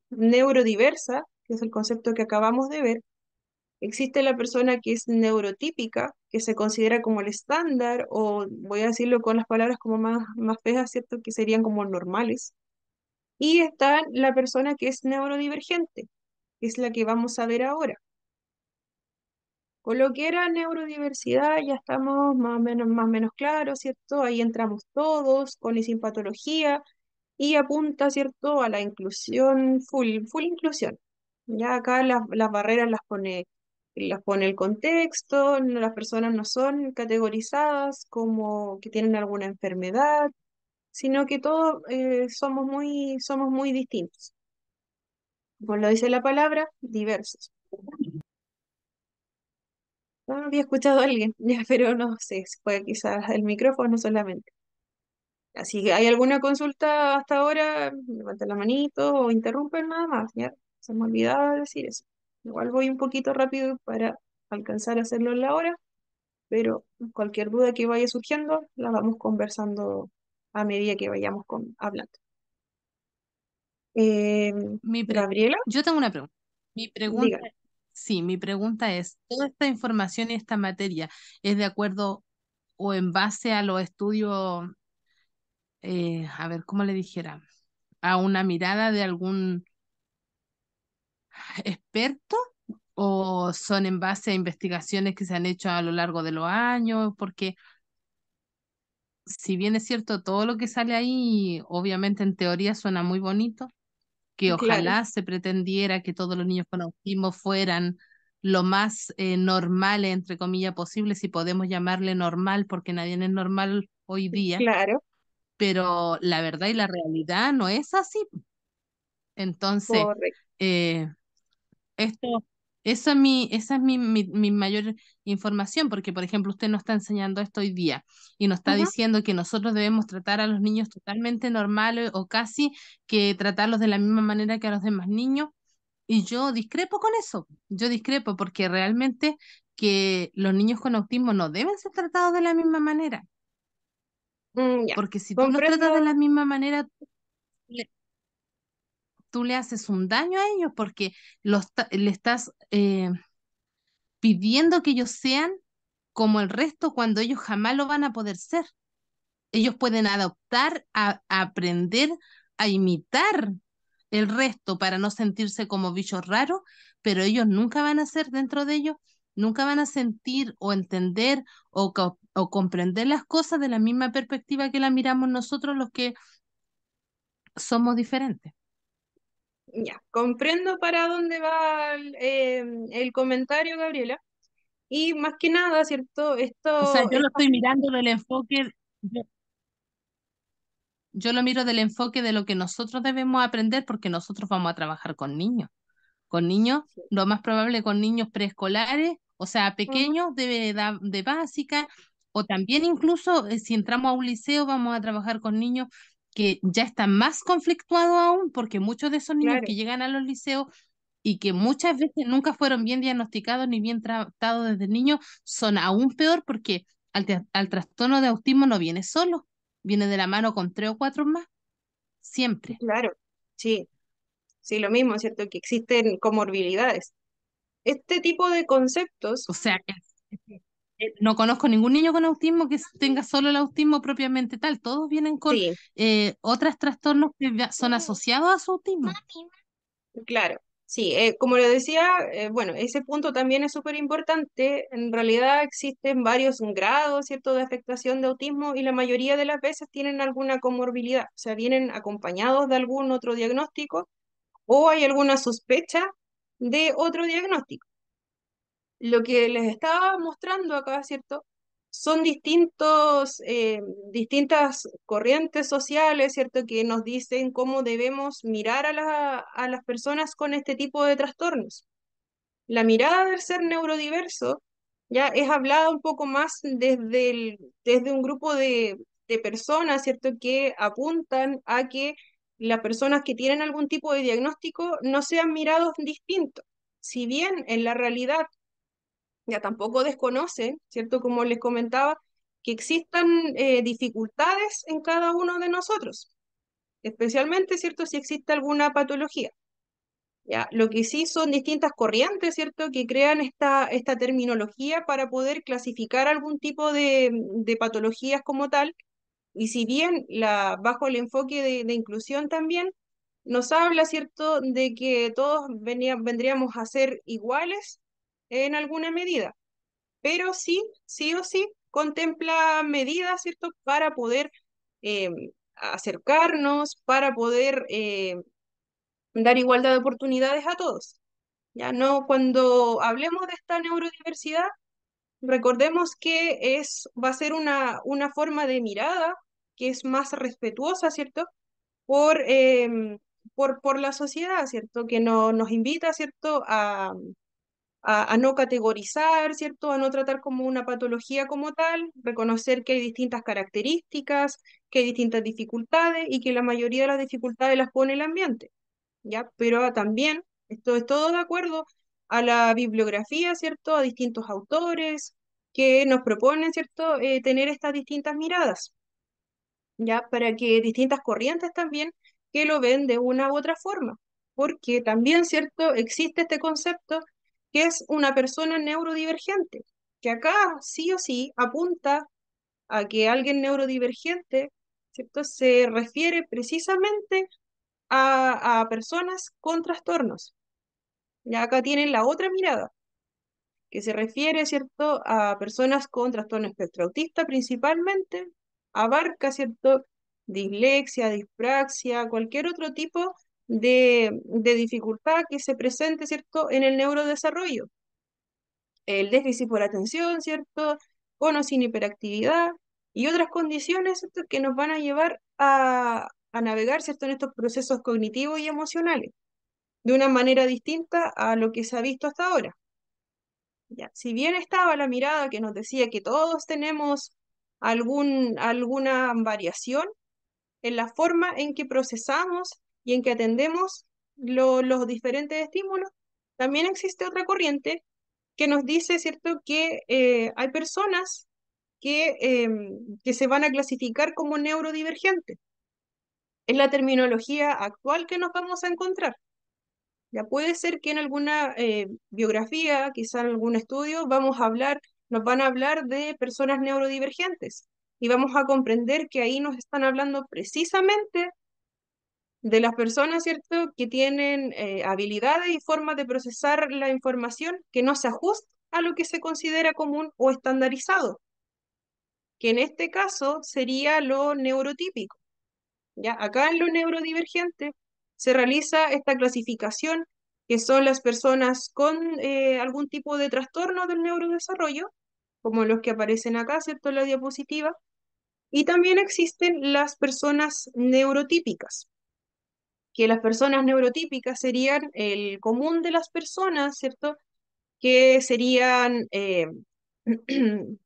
neurodiversa, que es el concepto que acabamos de ver. Existe la persona que es neurotípica, que se considera como el estándar, o voy a decirlo con las palabras como más feas, ¿cierto? Que serían como normales. Y está la persona que es neurodivergente, que es la que vamos a ver ahora. Con lo que era neurodiversidad ya estamos más o menos claros, ¿cierto? Ahí entramos todos, con y sin patología, y apunta, ¿cierto?, a la inclusión, full inclusión. Ya acá las barreras las pone el contexto, las personas no son categorizadas como que tienen alguna enfermedad, sino que todos somos muy distintos. Como lo dice la palabra, diversos. No había escuchado a alguien, ya, pero no sé, fue quizás el micrófono solamente. Así que hay alguna consulta hasta ahora, levanten la manito o interrumpen nada más, ¿ya? Se me olvidaba decir eso. Igual voy un poquito rápido para alcanzar a hacerlo en la hora, pero cualquier duda que vaya surgiendo la vamos conversando a medida que vayamos hablando. Eh, Mi pre- Gabriela, Yo tengo una pregunta. Mi pregunta, dígame. sí, mi pregunta es, ¿toda esta información y esta materia es de acuerdo o en base a los estudios, a ver, ¿cómo le dijera? ¿A una mirada de algún experto o son en base a investigaciones que se han hecho a lo largo de los años? Porque si bien es cierto, todo lo que sale ahí, obviamente en teoría suena muy bonito, que Claro, ojalá se pretendiera que todos los niños con autismo fueran lo más normales, entre comillas, posible, si podemos llamarle normal, porque nadie es normal hoy día, claro, pero la verdad y la realidad no es así. Entonces, correcto. eh, esto, esa es mi mayor información, porque, por ejemplo, usted nos está enseñando esto hoy día y nos está Ujú. diciendo que nosotros debemos tratar a los niños totalmente normales o casi que tratarlos de la misma manera que a los demás niños. Y yo discrepo con eso. Yo discrepo porque realmente que los niños con autismo no deben ser tratados de la misma manera. Ya, Porque si tú los tratas de comprendo, la misma manera, le- tú le haces un daño a ellos porque le estás pidiendo que ellos sean como el resto cuando ellos jamás lo van a poder ser. Ellos pueden adoptar, a aprender, a imitar el resto para no sentirse como bichos raros, pero ellos nunca van a ser dentro de ellos, nunca van a sentir o entender o comprender las cosas de la misma perspectiva que la miramos nosotros los que somos diferentes. ya, comprendo para dónde va el comentario, Gabriela. Y más que nada, ¿cierto? O sea, yo lo Esto estoy mirando del enfoque, yo lo miro del enfoque de lo que nosotros debemos aprender porque nosotros vamos a trabajar con niños. Con niños, lo más probable con niños preescolares, o sea, ujú, pequeños de edad de básica, o también incluso si entramos a un liceo vamos a trabajar con niños que ya están más conflictuados aún, porque muchos de esos niños claro, que llegan a los liceos y que muchas veces nunca fueron bien diagnosticados ni bien tratados desde niños, son aún peor porque al trastorno de autismo no viene solo, viene de la mano con tres o cuatro más, siempre. claro, sí, sí, lo mismo, ¿cierto? Que existen comorbilidades. Este tipo de conceptos, O sea, no conozco ningún niño con autismo que tenga solo el autismo propiamente tal. Todos vienen con sí, otros trastornos que son asociados a su autismo. claro, sí, como le decía, bueno, ese punto también es súper importante. En realidad existen varios grados, ¿cierto?, de afectación de autismo y la mayoría de las veces tienen alguna comorbilidad, o sea, vienen acompañados de algún otro diagnóstico o hay alguna sospecha de otro diagnóstico. Lo que les estaba mostrando acá, ¿cierto? Son distintas corrientes sociales, ¿cierto? Que nos dicen cómo debemos mirar a las personas con este tipo de trastornos. La mirada del ser neurodiverso ya es hablada un poco más desde un grupo de personas, ¿cierto? Que apuntan a que las personas que tienen algún tipo de diagnóstico no sean mirados distintos. Si bien en la realidad ya tampoco desconocen, ¿cierto? Como les comentaba, que existan dificultades en cada uno de nosotros, especialmente, ¿cierto?, si existe alguna patología. ¿Ya? Lo que sí son distintas corrientes, ¿cierto?, que crean esta terminología para poder clasificar algún tipo de patologías como tal, y si bien bajo el enfoque de inclusión también, nos habla, ¿cierto?, de que todos vendríamos a ser iguales en alguna medida, pero sí o sí, contempla medidas, ¿cierto?, para poder eh, acercarnos, para poder dar igualdad de oportunidades a todos. Ya no, cuando hablemos de esta neurodiversidad, recordemos que va a ser una forma de mirada que es más respetuosa, ¿cierto? Por la sociedad, ¿cierto? Que nos invita, ¿cierto? A no categorizar, ¿cierto? A no tratar como una patología como tal, reconocer que hay distintas características, que hay distintas dificultades y que la mayoría de las dificultades las pone el ambiente, ¿ya? Pero también, esto es todo de acuerdo a la bibliografía, ¿cierto? A distintos autores que nos proponen, ¿cierto? Tener estas distintas miradas, ¿ya? Para que distintas corrientes también que lo ven de una u otra forma, porque también, ¿cierto? Existe este concepto que es una persona neurodivergente, que acá sí o sí apunta a que alguien neurodivergente, ¿cierto? Se refiere precisamente a personas con trastornos. Ya acá tienen la otra mirada, que se refiere, ¿cierto?, a personas con trastorno espectro autista principalmente, abarca, ¿cierto?, dislexia, dispraxia, cualquier otro tipo de dificultad que se presente, ¿cierto?, en el neurodesarrollo. El déficit por atención, ¿cierto?, con o sin hiperactividad y otras condiciones, ¿cierto?, que nos van a llevar a navegar, ¿cierto?, en estos procesos cognitivos y emocionales de una manera distinta a lo que se ha visto hasta ahora. Ya, si bien estaba la mirada que nos decía que todos tenemos alguna variación en la forma en que procesamos y en que atendemos los diferentes estímulos, también existe otra corriente que nos dice, ¿cierto?, que hay personas que se van a clasificar como neurodivergentes. Es la terminología actual que nos vamos a encontrar. Ya puede ser que en alguna biografía, quizá en algún estudio, nos van a hablar de personas neurodivergentes y vamos a comprender que ahí nos están hablando precisamente de las personas, ¿cierto?, que tienen habilidades y formas de procesar la información que no se ajustan a lo que se considera común o estandarizado, que en este caso sería lo neurotípico. ¿Ya? Acá en lo neurodivergente se realiza esta clasificación, que son las personas con algún tipo de trastorno del neurodesarrollo, como los que aparecen acá, ¿cierto?, en la diapositiva, y también existen las personas neurotípicas, que las personas neurotípicas serían el común de las personas, ¿cierto?, que serían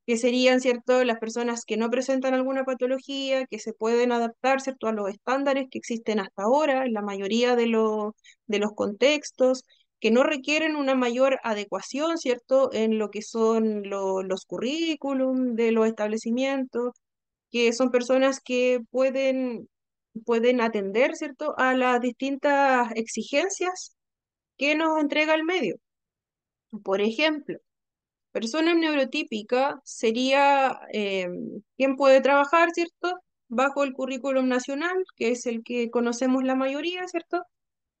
que serían, ¿cierto?, las personas que no presentan alguna patología, que se pueden adaptar, ¿cierto?, a los estándares que existen hasta ahora en la mayoría de los contextos, que no requieren una mayor adecuación, ¿cierto?, en lo que son los currículum de los establecimientos, que son personas que pueden atender, ¿cierto?, a las distintas exigencias que nos entrega el medio. Por ejemplo, persona neurotípica sería quien puede trabajar, ¿cierto?, bajo el currículum nacional, que es el que conocemos la mayoría, ¿cierto?,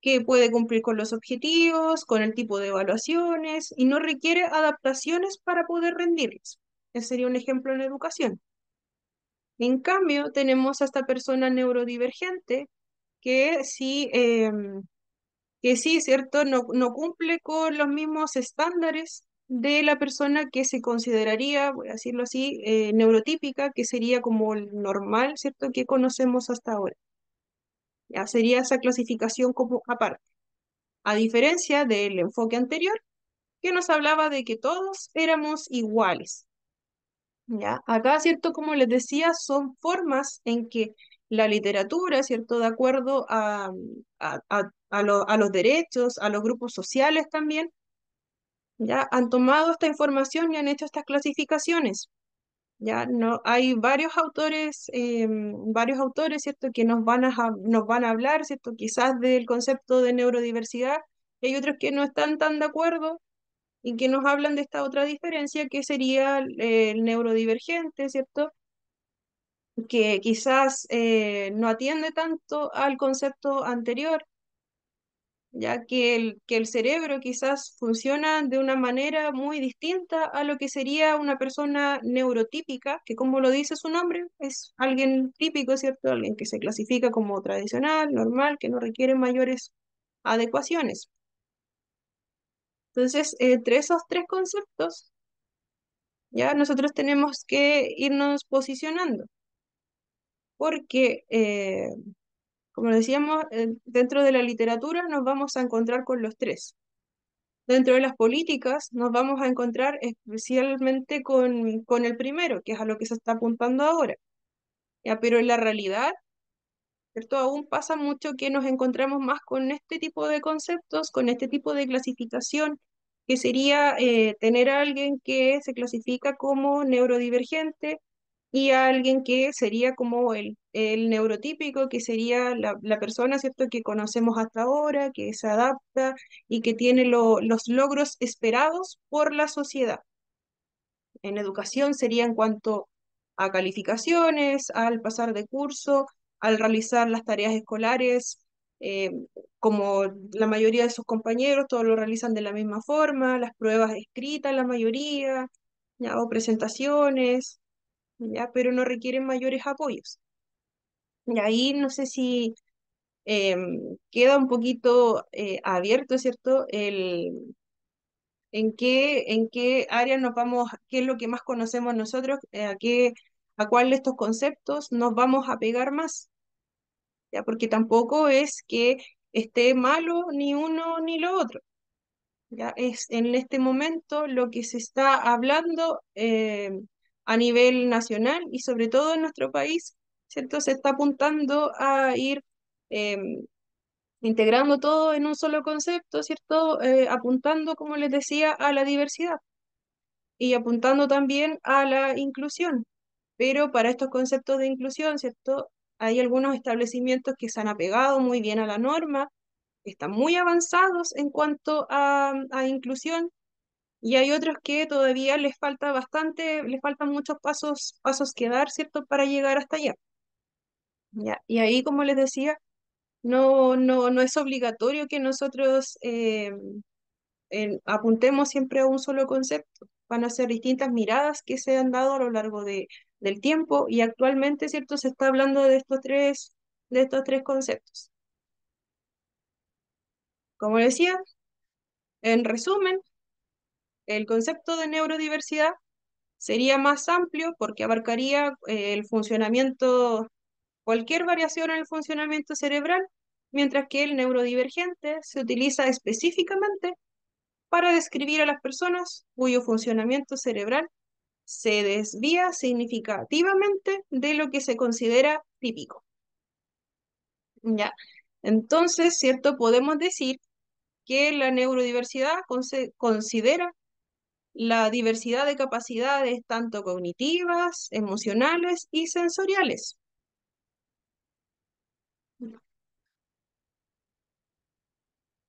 que puede cumplir con los objetivos, con el tipo de evaluaciones y no requiere adaptaciones para poder rendirlos. Ese sería un ejemplo en educación. En cambio, tenemos a esta persona neurodivergente que sí, ¿cierto? No cumple con los mismos estándares de la persona que se consideraría, voy a decirlo así, neurotípica, que sería como el normal, ¿cierto? Que conocemos hasta ahora. Ya sería esa clasificación como aparte. A diferencia del enfoque anterior, que nos hablaba de que todos éramos iguales. ¿Ya? Acá, ¿cierto? Como les decía, son formas en que la literatura, ¿cierto? De acuerdo a los derechos, a los grupos sociales también, ¿ya? Han tomado esta información y han hecho estas clasificaciones. Ya no, hay varios autores, ¿cierto?, que nos van a hablar, ¿cierto?, quizás del concepto de neurodiversidad, y hay otros que no están tan de acuerdo y que nos hablan de esta otra diferencia que sería el neurodivergente, ¿cierto?, que quizás no atiende tanto al concepto anterior, ya que el cerebro quizás funciona de una manera muy distinta a lo que sería una persona neurotípica, que como lo dice su nombre, es alguien típico, ¿cierto? Alguien que se clasifica como tradicional, normal, que no requiere mayores adecuaciones. Entonces, entre esos tres conceptos, ya nosotros tenemos que irnos posicionando, porque, como decíamos, dentro de la literatura nos vamos a encontrar con los tres. Dentro de las políticas nos vamos a encontrar especialmente con el primero, que es a lo que se está apuntando ahora. ¿Ya? Pero en la realidad, ¿cierto? Aún pasa mucho que nos encontramos más con este tipo de conceptos, con este tipo de clasificación, que sería tener a alguien que se clasifica como neurodivergente y a alguien que sería como el neurotípico, que sería la persona, ¿cierto?, que conocemos hasta ahora, que se adapta y que tiene los logros esperados por la sociedad. En educación sería en cuanto a calificaciones, al pasar de curso, al realizar las tareas escolares, eh, como la mayoría de sus compañeros, todos lo realizan de la misma forma, las pruebas escritas, la mayoría, ya, o presentaciones, ya, pero no requieren mayores apoyos. Y ahí no sé si queda un poquito abierto, ¿cierto? En qué área nos vamos, qué es lo que más conocemos nosotros, a cuál de estos conceptos nos vamos a pegar más, ¿ya? Porque tampoco es que esté malo ni uno ni lo otro, ¿ya? Es en este momento lo que se está hablando a nivel nacional y sobre todo en nuestro país, ¿cierto? Se está apuntando a ir integrando todo en un solo concepto, ¿cierto? Apuntando, como les decía, a la diversidad y apuntando también a la inclusión. Pero para estos conceptos de inclusión, ¿cierto? Hay algunos establecimientos que se han apegado muy bien a la norma, están muy avanzados en cuanto a inclusión, y hay otros que todavía les falta bastante, les faltan muchos pasos que dar, ¿cierto?, para llegar hasta allá. ¿Ya? Y ahí, como les decía, no es obligatorio que nosotros apuntemos siempre a un solo concepto. Van a ser distintas miradas que se han dado a lo largo del tiempo y actualmente, ¿cierto? Se está hablando de estos tres conceptos. Como decía, en resumen, el concepto de neurodiversidad sería más amplio porque abarcaría el funcionamiento, cualquier variación en el funcionamiento cerebral, mientras que el neurodivergente se utiliza específicamente para describir a las personas cuyo funcionamiento cerebral se desvía significativamente de lo que se considera típico. ¿Ya? Entonces, ¿cierto? Podemos decir que la neurodiversidad considera la diversidad de capacidades tanto cognitivas, emocionales y sensoriales.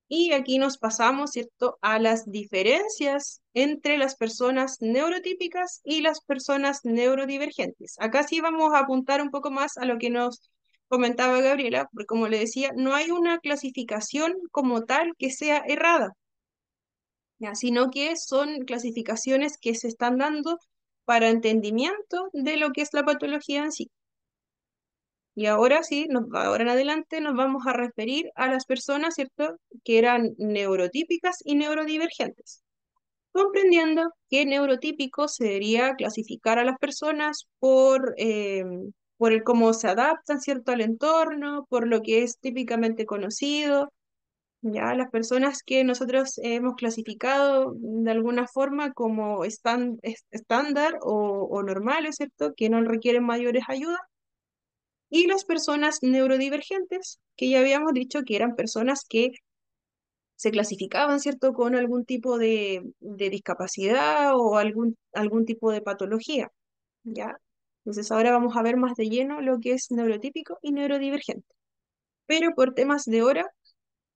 Y aquí nos pasamos, ¿cierto?, a las diferencias entre las personas neurotípicas y las personas neurodivergentes. Acá sí vamos a apuntar un poco más a lo que nos comentaba Gabriela, porque como le decía, no hay una clasificación como tal que sea errada, ¿ya? Sino que son clasificaciones que se están dando para entendimiento de lo que es la patología en sí. Y ahora sí, ahora en adelante nos vamos a referir a las personas, ¿cierto?, que eran neurotípicas y neurodivergentes, comprendiendo que neurotípico sería clasificar a las personas por el cómo se adaptan, ¿cierto?, al entorno, por lo que es típicamente conocido. Ya las personas que nosotros hemos clasificado de alguna forma como estándar o normales, ¿cierto?, que no requieren mayores ayudas, y las personas neurodivergentes, que ya habíamos dicho que eran personas que se clasificaban, ¿cierto?, con algún tipo de discapacidad o algún tipo de patología. ¿ya? Entonces ahora vamos a ver más de lleno lo que es neurotípico y neurodivergente. Pero por temas de hora,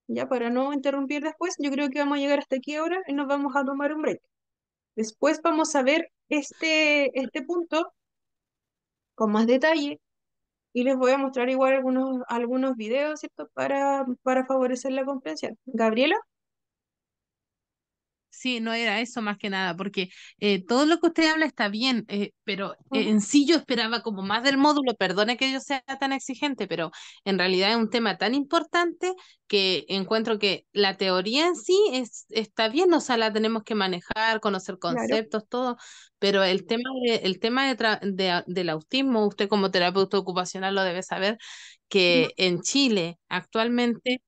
ya para no interrumpir después, yo creo que vamos a llegar hasta aquí ahora y nos vamos a tomar un break. Después vamos a ver este punto con más detalle y les voy a mostrar igual algunos videos, ¿cierto? Para favorecer la comprensión. Gabriela, Sí, no era eso más que nada, porque todo lo que usted habla está bien, pero ujú, en sí yo esperaba como más del módulo, perdone que yo sea tan exigente, pero en realidad es un tema tan importante que encuentro que la teoría en sí está bien, o sea, la tenemos que manejar, conocer claro. conceptos, todo, pero del autismo, usted como terapeuta ocupacional lo debe saber, Ujú, que en Chile actualmente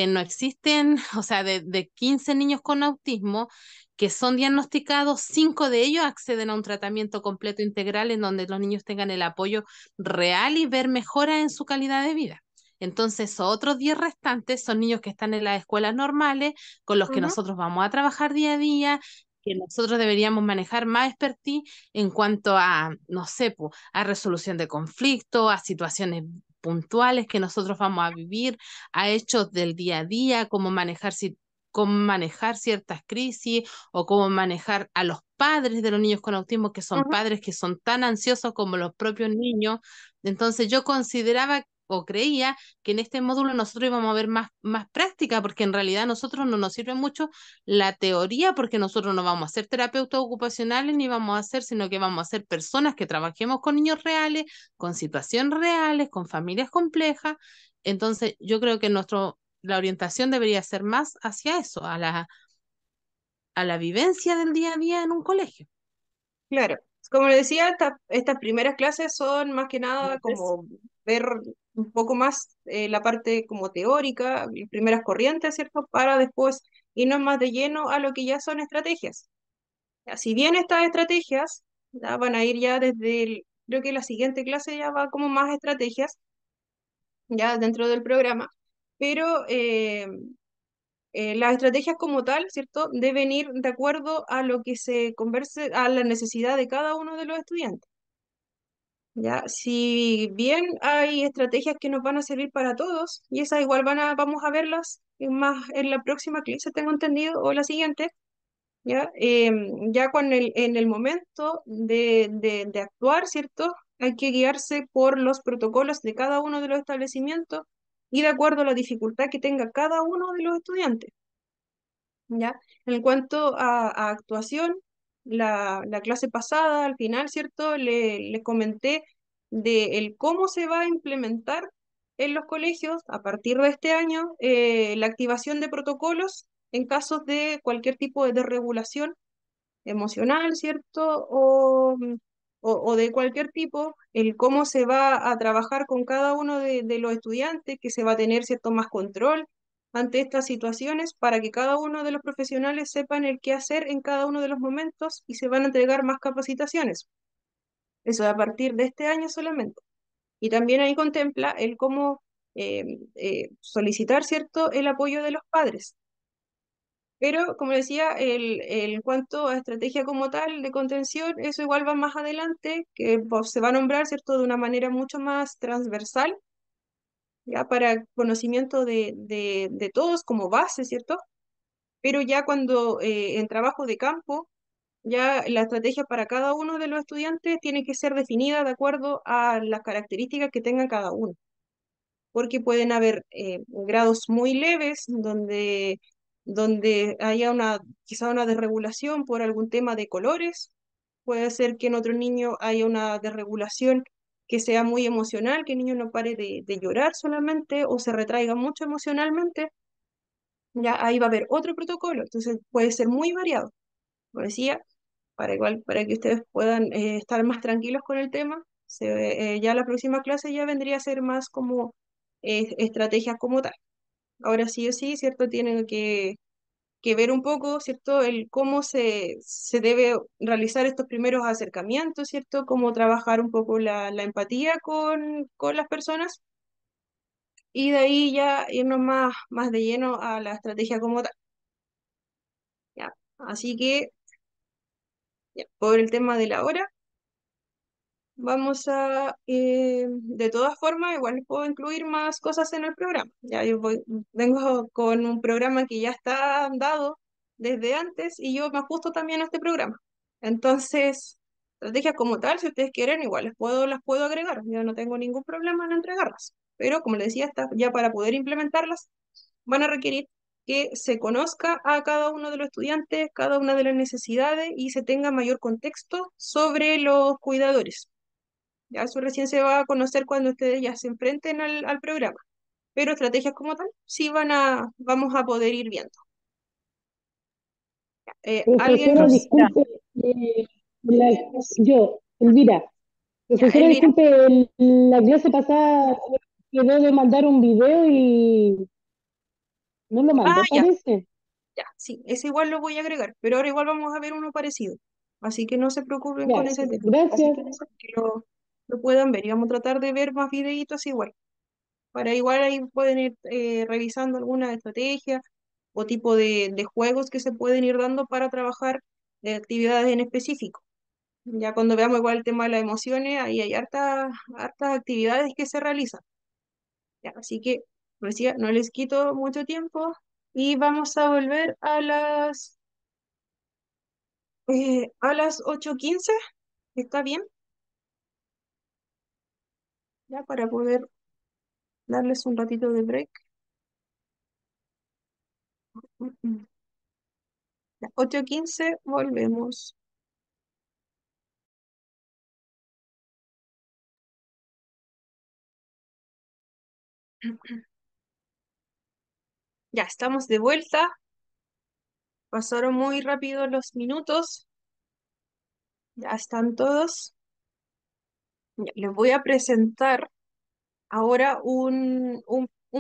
no existen, o sea, de 15 niños con autismo que son diagnosticados, 5 de ellos acceden a un tratamiento completo integral en donde los niños tengan el apoyo real y ver mejoras en su calidad de vida. Entonces, otros 10 restantes son niños que están en las escuelas normales, con los que ujú, nosotros vamos a trabajar día a día, que nosotros deberíamos manejar más expertise en cuanto a, no sé, po, a resolución de conflictos, a situaciones puntuales que nosotros vamos a vivir, a hechos del día a día, cómo manejar ciertas crisis o cómo manejar a los padres de los niños con autismo, que son ujú. padres que son tan ansiosos como los propios niños. Entonces yo consideraba o creía que en este módulo nosotros íbamos a ver más práctica, porque en realidad a nosotros no nos sirve mucho la teoría, porque nosotros no vamos a ser terapeutas ocupacionales ni vamos a ser, sino que vamos a ser personas que trabajemos con niños reales, con situaciones reales, con familias complejas. Entonces, yo creo que la orientación debería ser más hacia eso, a la vivencia del día a día en un colegio. Claro, como le decía, estas primeras clases son más que nada Entonces, como ver un poco más la parte como teórica, y primeras corrientes, ¿cierto? Para después irnos más de lleno a lo que ya son estrategias. Ya, si bien estas estrategias ya van a ir ya creo que la siguiente clase ya va como más estrategias, ya dentro del programa, pero las estrategias como tal, ¿cierto? Deben ir de acuerdo a lo que se converse, a la necesidad de cada uno de los estudiantes. Ya, si bien hay estrategias que nos van a servir para todos, y esas igual vamos a verlas en la próxima clase, tengo entendido, o la siguiente, ya, ya en el momento de actuar, ¿cierto? Hay que guiarse por los protocolos de cada uno de los establecimientos y de acuerdo a la dificultad que tenga cada uno de los estudiantes. ¿Ya? En cuanto a actuación, la clase pasada, al final, ¿cierto? Le comenté de el cómo se va a implementar en los colegios a partir de este año la activación de protocolos en casos de cualquier tipo de desregulación emocional, ¿cierto? O de cualquier tipo, el cómo se va a trabajar con cada uno de los estudiantes, que se va a tener, ¿cierto?, más control ante estas situaciones para que cada uno de los profesionales sepan el qué hacer en cada uno de los momentos y se van a entregar más capacitaciones. Eso a partir de este año solamente. Y también ahí contempla el cómo solicitar, ¿cierto?, el apoyo de los padres. Pero, como decía, en cuanto a estrategia como tal de contención, eso igual va más adelante, que se va a nombrar, ¿cierto?, de una manera mucho más transversal, ya para conocimiento de todos como base, ¿cierto? Pero ya cuando en trabajo de campo, ya la estrategia para cada uno de los estudiantes tiene que ser definida de acuerdo a las características que tenga cada uno, porque pueden haber grados muy leves donde haya quizá una desregulación por algún tema de colores, puede ser que en otro niño haya una desregulación que sea muy emocional, que el niño no pare de llorar solamente o se retraiga mucho emocionalmente, ya ahí va a haber otro protocolo, entonces puede ser muy variado, como decía, para que ustedes puedan estar más tranquilos con el tema. Ya la próxima clase ya vendría a ser más como estrategias como tal. Ahora sí o sí, ¿cierto? Tienen que ver un poco, ¿cierto? El cómo se debe realizar estos primeros acercamientos, ¿cierto? Cómo trabajar un poco la empatía con las personas y de ahí ya irnos más de lleno a la estrategia como tal. ¿Ya? Así que, ya, por el tema de la hora. de todas formas, igual les puedo incluir más cosas en el programa. Ya vengo con un programa que ya está dado desde antes y yo me ajusto también a este programa. Entonces, estrategias como tal, si ustedes quieren, igual las puedo agregar. Yo no tengo ningún problema en entregarlas. Pero como les decía, ya para poder implementarlas, van a requerir que se conozca a cada uno de los estudiantes, cada una de las necesidades y se tenga mayor contexto sobre los cuidadores. Ya eso recién se va a conocer cuando ustedes ya se enfrenten al programa. Pero estrategias como tal, sí vamos a poder ir viendo. ¿Alguien Profesora, más? Ya. disculpe, la- Elvira, Ya, profesora, Elvira, disculpe, la clase pasada quedó de mandar un video y no lo ah, mandó, ya, parece. ya, sí, ese igual lo voy a agregar, pero ahora igual vamos a ver uno parecido. Así que no se preocupen con Ya, ese tema. Así gracias. que lo puedan ver y vamos a tratar de ver más videitos igual. Para igual ahí pueden ir revisando alguna estrategia o tipo de juegos que se pueden ir dando para trabajar actividades en específico. Ya cuando veamos igual el tema de las emociones, ahí hay hartas actividades que se realizan. Ya, así que, como decía, no les quito mucho tiempo y vamos a volver a las 8:15. ¿Está bien? Ya para poder darles un ratito de break. Mm, mm. Ya, 8:15, volvemos. Ya estamos de vuelta. Pasaron muy rápido los minutos. Ya están todos. Ya, les voy a presentar ahora un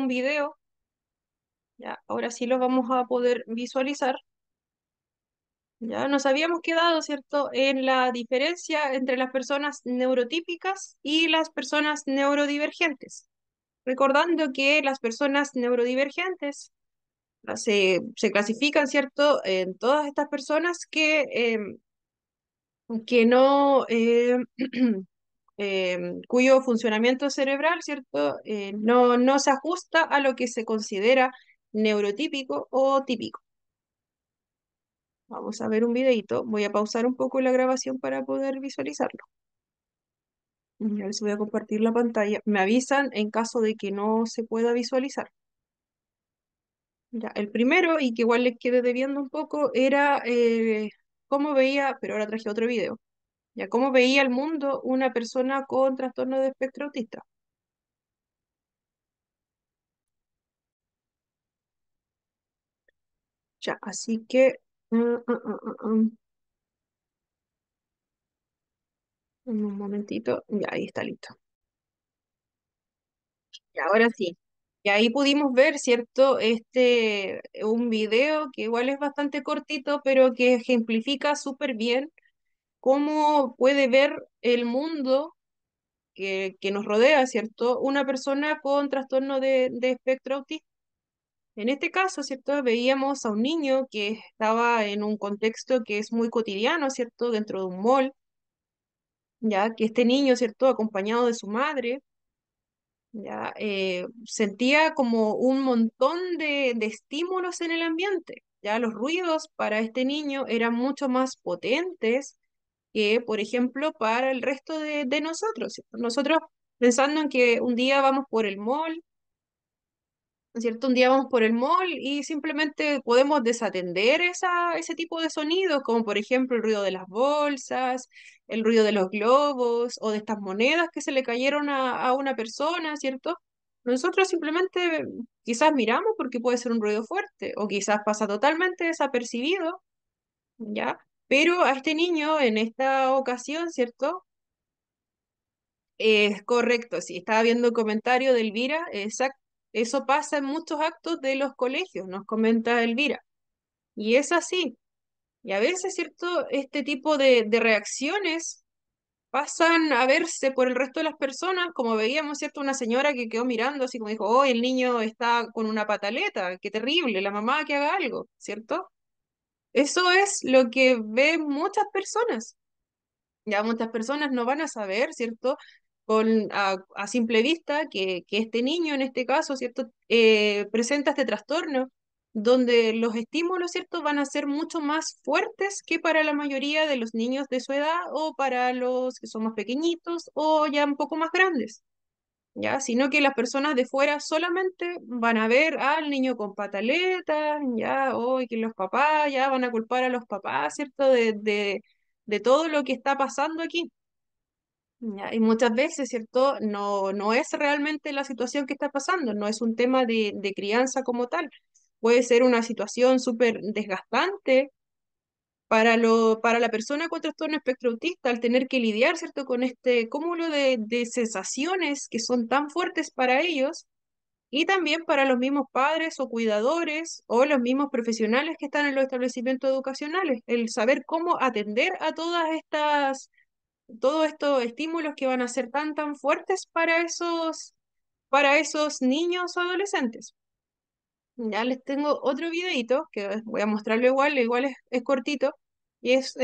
video. Ya, ahora sí lo vamos a poder visualizar. Ya nos habíamos quedado, ¿cierto?, en la diferencia entre las personas neurotípicas y las personas neurodivergentes. Recordando que las personas neurodivergentes se clasifican, ¿cierto?, en todas estas personas que no, cuyo funcionamiento cerebral, ¿cierto?, no se ajusta a lo que se considera neurotípico o típico. Vamos a ver un videito. Voy a pausar un poco la grabación para poder visualizarlo. Y a ver si voy a compartir la pantalla. Me avisan en caso de que no se pueda visualizar. Ya, el primero, y que igual les quedé debiendo un poco, era cómo veía, pero ahora traje otro video. Ya, cómo veía el mundo una persona con trastorno de espectro autista. Ya, así que un momentito. Ya, ahí está listo. Y ahora sí. Y ahí pudimos ver, ¿cierto? Un video que igual es bastante cortito, pero que ejemplifica súper bien cómo puede ver el mundo que nos rodea, ¿cierto? Una persona con trastorno de espectro autista. En este caso, ¿cierto? Veíamos a un niño que estaba en un contexto que es muy cotidiano, ¿cierto? Dentro de un mall, ya que este niño, ¿cierto? Acompañado de su madre, ya sentía como un montón de estímulos en el ambiente. Ya los ruidos para este niño eran mucho más potentes que, por ejemplo, para el resto de nosotros, ¿cierto? Nosotros pensando en que un día vamos por el mall, ¿cierto? Un día vamos por el mall y simplemente podemos desatender ese tipo de sonidos, como por ejemplo el ruido de las bolsas, el ruido de los globos o de estas monedas que se le cayeron a una persona, ¿cierto? Nosotros simplemente quizás miramos porque puede ser un ruido fuerte o quizás pasa totalmente desapercibido, ¿ya? Pero a este niño en esta ocasión, ¿cierto? Es correcto, sí, estaba viendo el comentario de Elvira, exacto. Eso pasa en muchos actos de los colegios, nos comenta Elvira. Y es así. Y a veces, ¿cierto? Este tipo de reacciones pasan a verse por el resto de las personas, como veíamos, ¿cierto? Una señora que quedó mirando así como dijo, oh, el niño está con una pataleta, qué terrible, la mamá que haga algo, ¿cierto? Eso es lo que ven muchas personas. Ya muchas personas no van a saber, ¿cierto? A simple vista que este niño, en este caso, ¿cierto? Presenta este trastorno, donde los estímulos, ¿cierto? Van a ser mucho más fuertes que para la mayoría de los niños de su edad o para los que son más pequeñitos o ya un poco más grandes. ¿Ya? Sino que las personas de fuera solamente van a ver al niño con pataletas, ya, o que los papás ya van a culpar a los papás, ¿cierto? De todo lo que está pasando aquí. ¿Ya? Y muchas veces, ¿cierto? No es realmente la situación que está pasando, no es un tema de crianza como tal. Puede ser una situación súper desgastante para la persona con trastorno espectro autista, al tener que lidiar, ¿cierto?, con este cúmulo de sensaciones que son tan fuertes para ellos, y también para los mismos padres o cuidadores o los mismos profesionales que están en los establecimientos educacionales, el saber cómo atender a todos estos estímulos que van a ser tan fuertes para esos niños o adolescentes. Ya les tengo otro videito que voy a mostrarlo igual es cortito, y es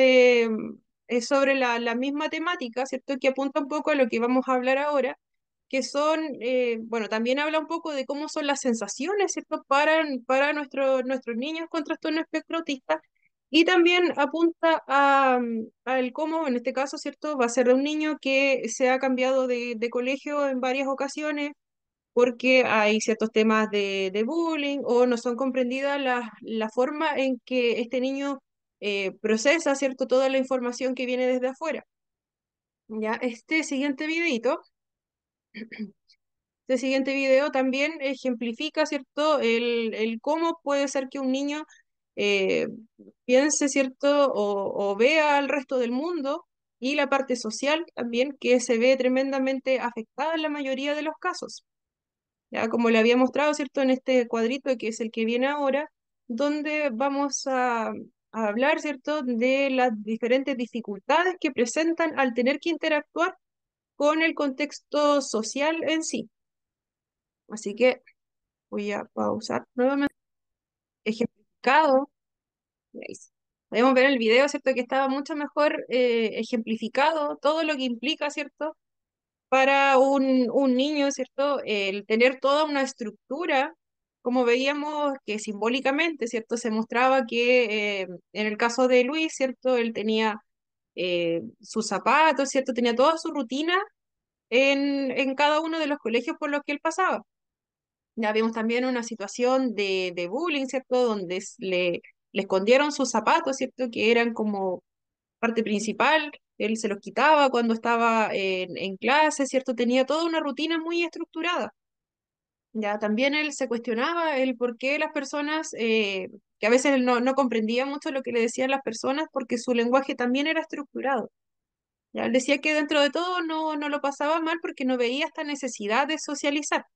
sobre la misma temática, ¿cierto? Que apunta un poco a lo que vamos a hablar ahora, que son, bueno, también habla un poco de cómo son las sensaciones, ¿cierto? Para nuestros niños con trastorno espectro autista, y también apunta al cómo, en este caso, ¿cierto? Va a ser de un niño que se ha cambiado de colegio en varias ocasiones porque hay ciertos temas de bullying o no son comprendidas la forma en que este niño procesa, ¿cierto?, toda la información que viene desde afuera. Ya, este siguiente video también ejemplifica, ¿cierto?, el cómo puede ser que un niño eh, piense, ¿cierto?, o vea al resto del mundo, y la parte social también, que se ve tremendamente afectada en la mayoría de los casos. Ya como le había mostrado, ¿cierto? En este cuadrito que es el que viene ahora, donde vamos a hablar, ¿cierto? De las diferentes dificultades que presentan al tener que interactuar con el contexto social en sí. Así que voy a pausar nuevamente. Ejemplificado. Ahí sí. Podemos ver el video, ¿cierto? Que estaba mucho mejor ejemplificado todo lo que implica, ¿cierto? Para un niño, ¿cierto? El tener toda una estructura, como veíamos que simbólicamente, ¿cierto? Se mostraba que en el caso de Luis, ¿cierto? Él tenía sus zapatos, ¿cierto? Tenía toda su rutina en cada uno de los colegios por los que él pasaba. Ya vimos también una situación de bullying, ¿cierto? Donde le escondieron sus zapatos, ¿cierto? Que eran como parte principal, él se los quitaba cuando estaba en clase, ¿cierto? Tenía toda una rutina muy estructurada. Ya también él se cuestionaba el por qué las personas, que a veces él no comprendía mucho lo que le decían las personas, porque su lenguaje también era estructurado. Ya él decía que dentro de todo no lo pasaba mal porque no veía esta necesidad de socializar.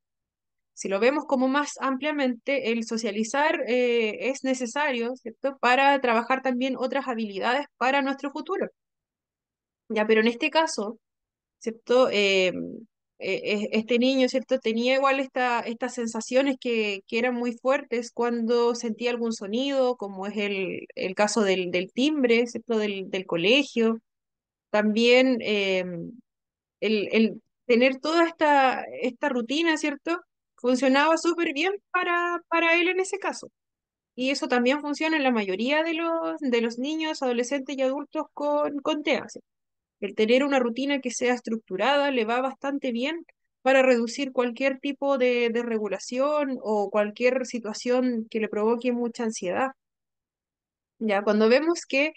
Si lo vemos como más ampliamente, el socializar es necesario, ¿cierto? Para trabajar también otras habilidades para nuestro futuro. Ya, pero en este caso, ¿cierto? Este niño, ¿cierto? Tenía igual estas sensaciones que eran muy fuertes cuando sentía algún sonido, como es el caso del timbre, ¿cierto? Del colegio. También el tener toda esta rutina, ¿cierto? Funcionaba súper bien para él en ese caso. Y eso también funciona en la mayoría de los niños, adolescentes y adultos con TEA. El tener una rutina que sea estructurada le va bastante bien para reducir cualquier tipo de regulación o cualquier situación que le provoque mucha ansiedad. Ya cuando vemos que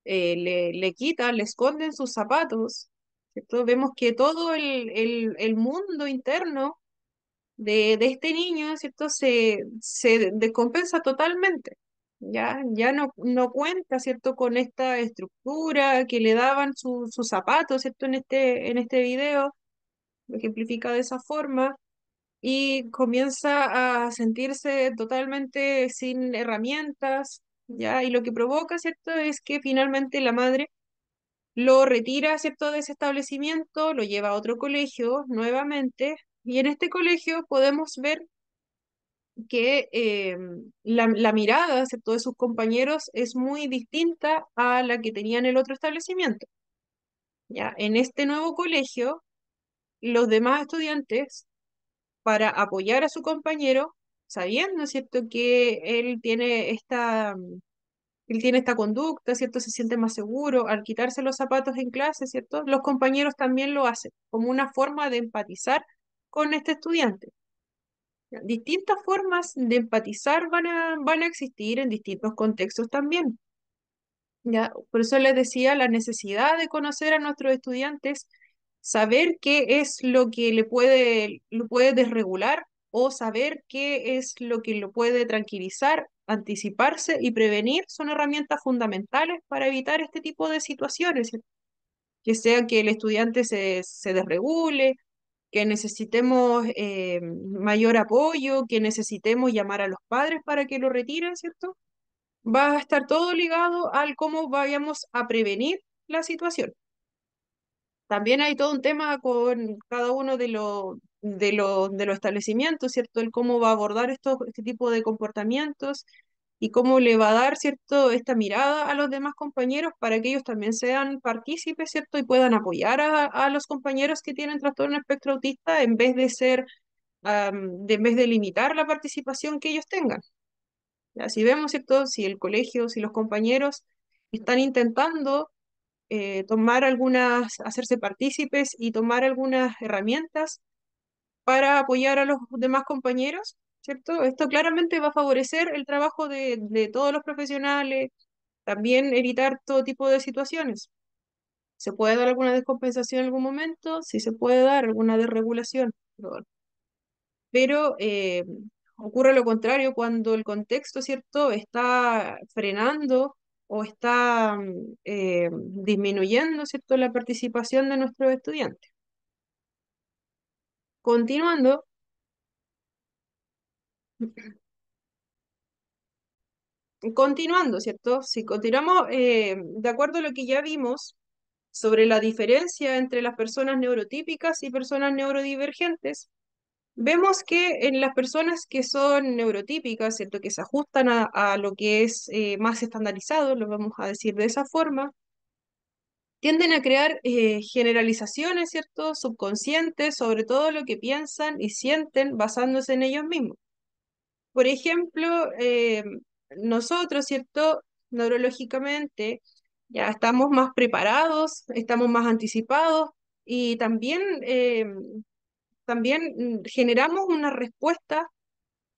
le quitan, le esconden sus zapatos, ¿cierto? Vemos que todo el mundo interno de este niño, ¿cierto? Se descompensa totalmente. Ya no cuenta, ¿cierto? Con esta estructura que le daban sus zapatos, ¿cierto? En este video, lo ejemplifica de esa forma, y comienza a sentirse totalmente sin herramientas, ¿ya? Y lo que provoca, ¿cierto? Es que finalmente la madre lo retira, ¿cierto? De ese establecimiento, lo lleva a otro colegio nuevamente, y en este colegio podemos ver que la mirada, ¿cierto?, de sus compañeros es muy distinta a la que tenía en el otro establecimiento. ¿ya? En este nuevo colegio, los demás estudiantes, para apoyar a su compañero, sabiendo, ¿cierto?, que él tiene esta conducta, ¿cierto? Se siente más seguro al quitarse los zapatos en clase, ¿cierto? Los compañeros también lo hacen como una forma de empatizar con este estudiante. ¿Ya? Distintas formas de empatizar van a existir en distintos contextos también. ¿Ya? Por eso les decía la necesidad de conocer a nuestros estudiantes, saber qué es lo que lo puede desregular o saber qué es lo que lo puede tranquilizar, anticiparse y prevenir son herramientas fundamentales para evitar este tipo de situaciones, ¿cierto? Que sea que el estudiante se desregule, que necesitemos mayor apoyo, que necesitemos llamar a los padres para que lo retiren, ¿cierto? Va a estar todo ligado al cómo vayamos a prevenir la situación. También hay todo un tema con cada uno de los establecimientos, ¿cierto? El cómo va a abordar este tipo de comportamientos y cómo le va a dar, ¿cierto?, esta mirada a los demás compañeros para que ellos también sean partícipes, ¿cierto? Y puedan apoyar a los compañeros que tienen trastorno espectro autista en vez de en vez de limitar la participación que ellos tengan. Ya, si vemos, ¿cierto? Si el colegio, si los compañeros están intentando hacerse partícipes y tomar algunas herramientas para apoyar a los demás compañeros, ¿cierto? Esto claramente va a favorecer el trabajo de todos los profesionales, también evitar todo tipo de situaciones. ¿Se puede dar alguna descompensación en algún momento? Sí se puede dar alguna desregulación, pero ocurre lo contrario cuando el contexto, ¿cierto?, está frenando o está disminuyendo, ¿cierto?, la participación de nuestros estudiantes. Continuando, ¿cierto? Si continuamos, de acuerdo a lo que ya vimos sobre la diferencia entre las personas neurotípicas y personas neurodivergentes, vemos que en las personas que son neurotípicas, ¿cierto?, que se ajustan a lo que es más estandarizado, lo vamos a decir de esa forma, tienden a crear generalizaciones, ¿cierto?, subconscientes sobre todo lo que piensan y sienten basándose en ellos mismos. Por ejemplo, nosotros, ¿cierto?, neurológicamente ya estamos más preparados, estamos más anticipados y también generamos una respuesta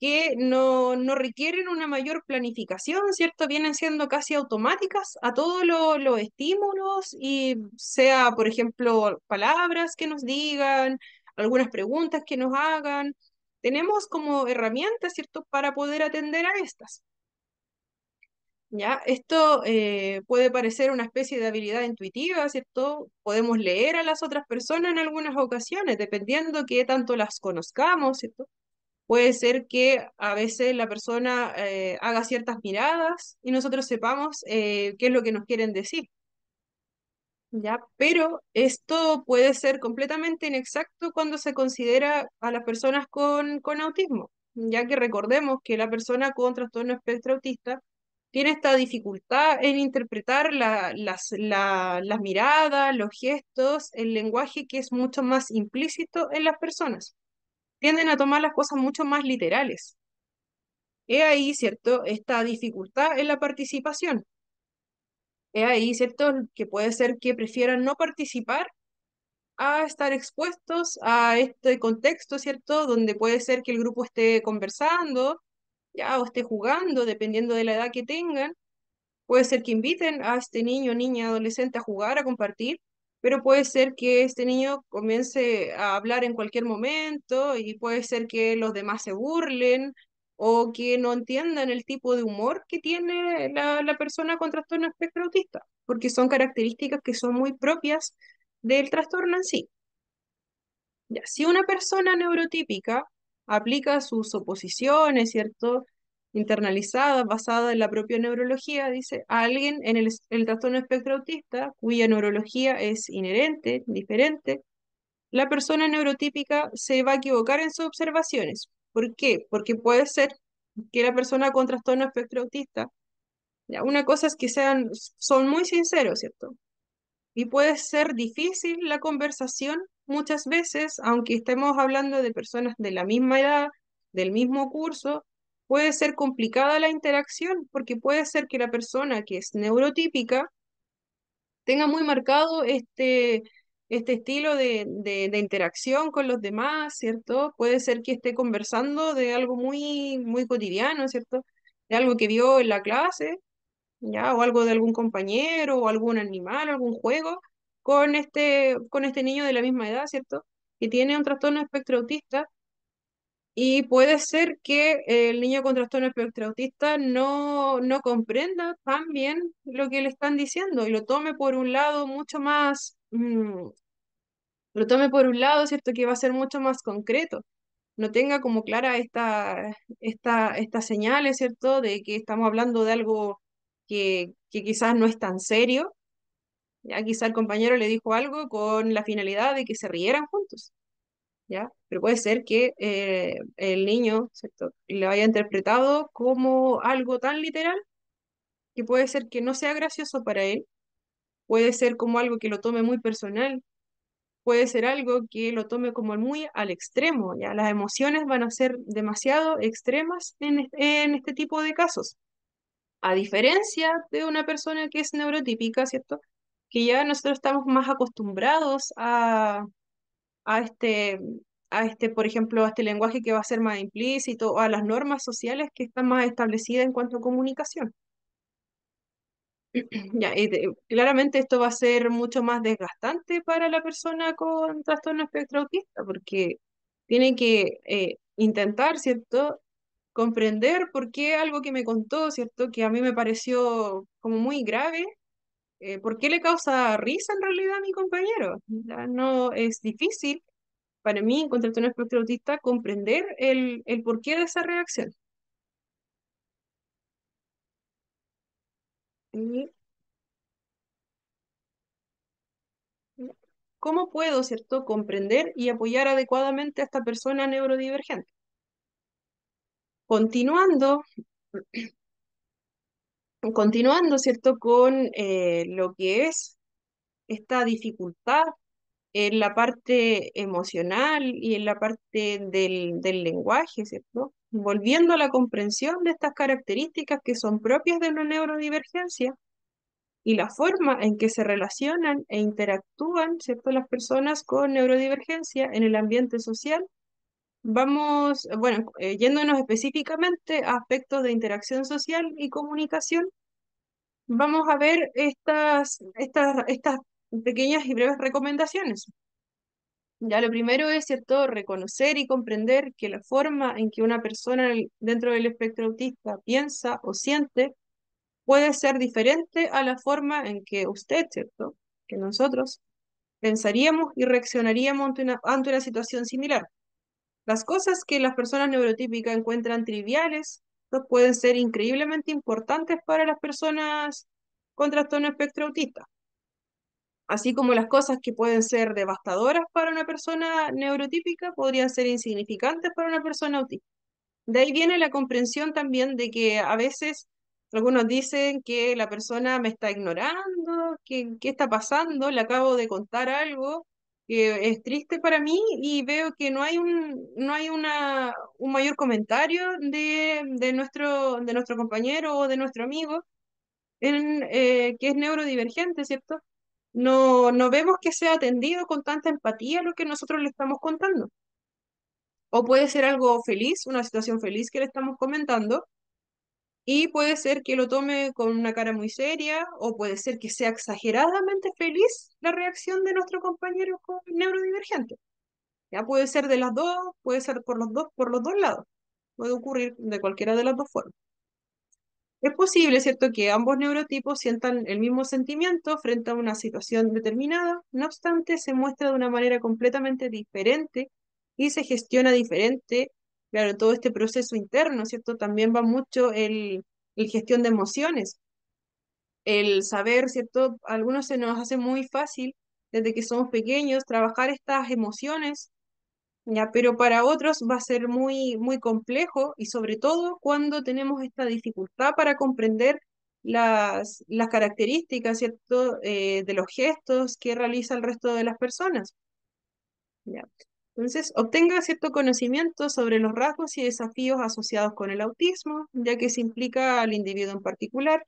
que no requieren una mayor planificación, ¿cierto? Vienen siendo casi automáticas a todos los estímulos y sea, por ejemplo, palabras que nos digan, algunas preguntas que nos hagan. Tenemos como herramientas, ¿cierto?, para poder atender a estas. ¿Ya? Esto puede parecer una especie de habilidad intuitiva, ¿cierto? Podemos leer a las otras personas en algunas ocasiones, dependiendo qué tanto las conozcamos, ¿cierto? Puede ser que a veces la persona haga ciertas miradas y nosotros sepamos qué es lo que nos quieren decir, ¿ya? Pero esto puede ser completamente inexacto cuando se considera a las personas con autismo, ya que recordemos que la persona con trastorno espectro autista tiene esta dificultad en interpretar las miradas, los gestos, el lenguaje que es mucho más implícito en las personas. Tienden a tomar las cosas mucho más literales. He ahí, ¿cierto?, esta dificultad en la participación. He ahí, ¿cierto?, que puede ser que prefieran no participar a estar expuestos a este contexto, ¿cierto?, donde puede ser que el grupo esté conversando, ya, o esté jugando, dependiendo de la edad que tengan. Puede ser que inviten a este niño, niña, adolescente a jugar, a compartir, pero puede ser que este niño comience a hablar en cualquier momento y puede ser que los demás se burlen o que no entiendan el tipo de humor que tiene la persona con trastorno espectro autista, porque son características que son muy propias del trastorno en sí. Ya, si una persona neurotípica aplica sus oposiciones, ¿cierto?, internalizadas, basadas en la propia neurología, dice, a alguien en el trastorno espectro autista, cuya neurología es inherente, diferente, la persona neurotípica se va a equivocar en sus observaciones. ¿Por qué? Porque puede ser que la persona con trastorno espectro autista, ya, una cosa es que son muy sinceros, ¿cierto? y puede ser difícil la conversación muchas veces, aunque estemos hablando de personas de la misma edad, del mismo curso, puede ser complicada la interacción porque puede ser que la persona que es neurotípica tenga muy marcado este estilo de interacción con los demás, ¿cierto? Puede ser que esté conversando de algo muy, muy cotidiano, ¿cierto? De algo que vio en la clase, ¿ya? O algo de algún compañero, o algún animal, algún juego, con este niño de la misma edad, ¿cierto? Que tiene un trastorno espectro autista. Y puede ser que el niño con trastorno espectro autista no comprenda tan bien lo que le están diciendo y lo tome por un lado mucho más, lo tome por un lado, ¿cierto? Que va a ser mucho más concreto. No tenga como clara estas señales, ¿cierto? De que estamos hablando de algo que quizás no es tan serio. Ya quizá el compañero le dijo algo con la finalidad de que se rieran juntos. ¿Ya? Pero puede ser que el niño, ¿cierto? Lo haya interpretado como algo tan literal que puede ser que no sea gracioso para él, puede ser como algo que lo tome muy personal, puede ser algo que lo tome como muy al extremo, ¿ya? Las emociones van a ser demasiado extremas en este tipo de casos, a diferencia de una persona que es neurotípica, ¿cierto? Que ya nosotros estamos más acostumbrados a este, por ejemplo, a este lenguaje que va a ser más implícito, o a las normas sociales que están más establecidas en cuanto a comunicación. Ya, claramente esto va a ser mucho más desgastante para la persona con trastorno espectro autista, porque tiene que intentar, ¿cierto? Comprender por qué algo que me contó, ¿cierto? Que a mí me pareció como muy grave, ¿por qué le causa risa en realidad a mi compañero? Ya no es difícil para mí, en contraste a un espectro autista, comprender el porqué de esa reacción. Y cómo puedo, ¿cierto?, comprender y apoyar adecuadamente a esta persona neurodivergente. Continuando, continuando, ¿cierto?, con lo que es esta dificultad en la parte emocional y en la parte del lenguaje, ¿cierto? Volviendo a la comprensión de estas características que son propias de una neurodivergencia, y la forma en que se relacionan e interactúan, ¿cierto?, las personas con neurodivergencia en el ambiente social. Vamos, bueno, yéndonos específicamente a aspectos de interacción social y comunicación, vamos a ver estas pequeñas y breves recomendaciones. Ya lo primero es, ¿cierto?, reconocer y comprender que la forma en que una persona dentro del espectro autista piensa o siente puede ser diferente a la forma en que usted, ¿cierto? Que nosotros pensaríamos y reaccionaríamos ante una situación similar. Las cosas que las personas neurotípicas encuentran triviales, pues, pueden ser increíblemente importantes para las personas con trastorno espectro autista, así como las cosas que pueden ser devastadoras para una persona neurotípica podrían ser insignificantes para una persona autista. De ahí viene la comprensión también de que a veces algunos dicen que la persona me está ignorando, que qué está pasando, le acabo de contar algo que es triste para mí y veo que no hay un mayor comentario de nuestro compañero o de nuestro amigo que es neurodivergente, ¿cierto? No vemos que sea atendido con tanta empatía lo que nosotros le estamos contando. O puede ser algo feliz, una situación feliz que le estamos comentando, y puede ser que lo tome con una cara muy seria, o puede ser que sea exageradamente feliz la reacción de nuestro compañero con neurodivergente. Ya puede ser de las dos, puede ser por los dos lados. Puede ocurrir de cualquiera de las dos formas. Es posible, ¿cierto?, que ambos neurotipos sientan el mismo sentimiento frente a una situación determinada, no obstante, se muestra de una manera completamente diferente y se gestiona diferente. Claro, todo este proceso interno, ¿cierto? También va mucho el gestión de emociones, el saber, ¿cierto? A algunos se nos hace muy fácil desde que somos pequeños trabajar estas emociones, ¿ya? Pero para otros va a ser muy, muy complejo y sobre todo cuando tenemos esta dificultad para comprender las características, ¿cierto? De los gestos que realiza el resto de las personas. ¿Ya? Entonces, obtenga cierto conocimiento sobre los rasgos y desafíos asociados con el autismo, ya que se implica al individuo en particular.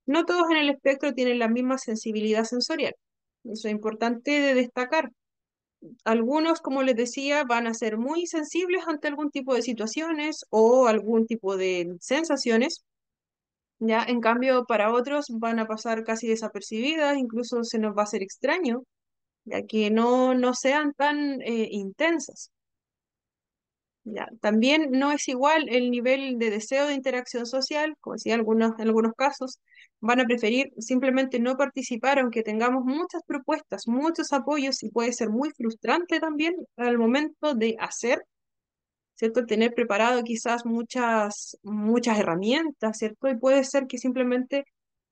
No todos en el espectro tienen la misma sensibilidad sensorial. Eso es importante de destacar. Algunos, como les decía, van a ser muy sensibles ante algún tipo de situaciones o algún tipo de sensaciones. Ya, en cambio, para otros van a pasar casi desapercibidas, incluso se nos va a hacer extraño, ya que no sean tan intensas. Ya, también no es igual el nivel de deseo de interacción social, como decía, en algunos casos van a preferir simplemente no participar, aunque tengamos muchas propuestas, muchos apoyos, y puede ser muy frustrante también al momento de hacer, ¿cierto? Tener preparado quizás muchas herramientas, ¿cierto? Y puede ser que simplemente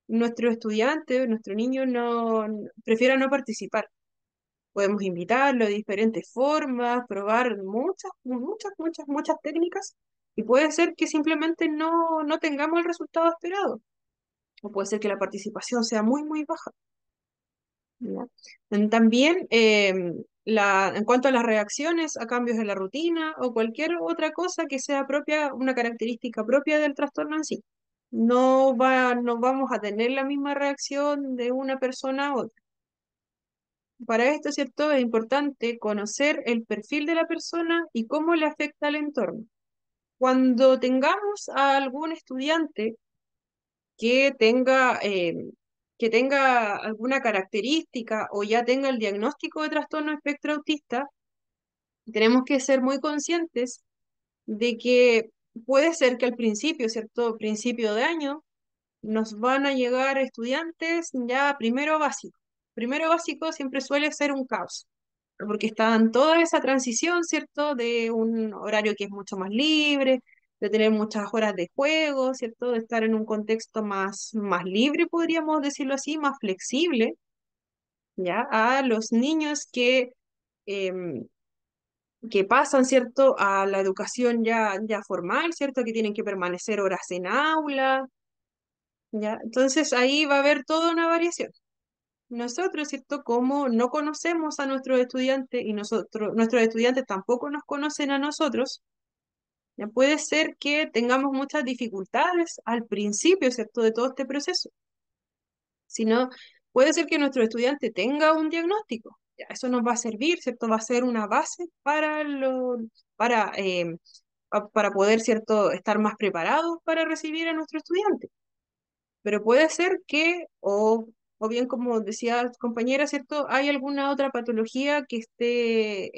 nuestro estudiante, nuestro niño prefiera no participar. Podemos invitarlo de diferentes formas, probar muchas técnicas, y puede ser que simplemente no tengamos el resultado esperado, o puede ser que la participación sea muy baja. ¿Ya? También en cuanto a las reacciones a cambios en la rutina o cualquier otra cosa que sea propia, una característica propia del trastorno en sí. No vamos a tener la misma reacción de una persona a otra. Para esto, ¿cierto? Es importante conocer el perfil de la persona y cómo le afecta al entorno. Cuando tengamos a algún estudiante que tenga alguna característica o ya tenga el diagnóstico de trastorno espectro autista, tenemos que ser muy conscientes de que puede ser que al principio, ¿cierto? Principio de año, nos van a llegar estudiantes ya primero básico. Primero básico siempre suele ser un caos, porque está en toda esa transición, ¿cierto? De un horario que es mucho más libre, de tener muchas horas de juego, ¿cierto? De estar en un contexto más libre, podríamos decirlo así, más flexible, ¿ya? A los niños em, que pasan, ¿cierto? A la educación ya formal, ¿cierto? Que tienen que permanecer horas en aula, ¿ya? Entonces ahí va a haber toda una variación. Nosotros, ¿cierto? Como no conocemos a nuestros estudiantes y nuestros estudiantes tampoco nos conocen a nosotros, ya puede ser que tengamos muchas dificultades al principio, ¿cierto? De todo este proceso. Si no, puede ser que nuestro estudiante tenga un diagnóstico. Ya, eso nos va a servir, ¿cierto? Va a ser una base para, eh, para poder, ¿cierto? Estar más preparados para recibir a nuestro estudiante. Pero puede ser que, o bien como decía tu compañera, ¿cierto? Hay alguna otra patología que esté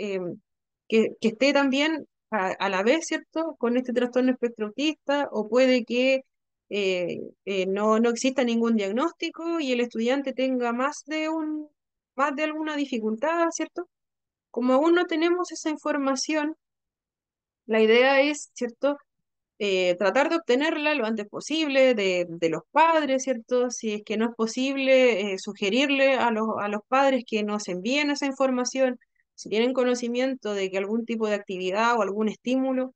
también a la vez, ¿cierto? Con este trastorno espectro autista, o puede que no exista ningún diagnóstico y el estudiante tenga más de alguna dificultad, ¿cierto? Como aún no tenemos esa información, la idea es, ¿cierto? Tratar de obtenerla lo antes posible de los padres, ¿cierto? Si es que no es posible, sugerirle a los padres que nos envíen esa información, si tienen conocimiento de que algún tipo de actividad o algún estímulo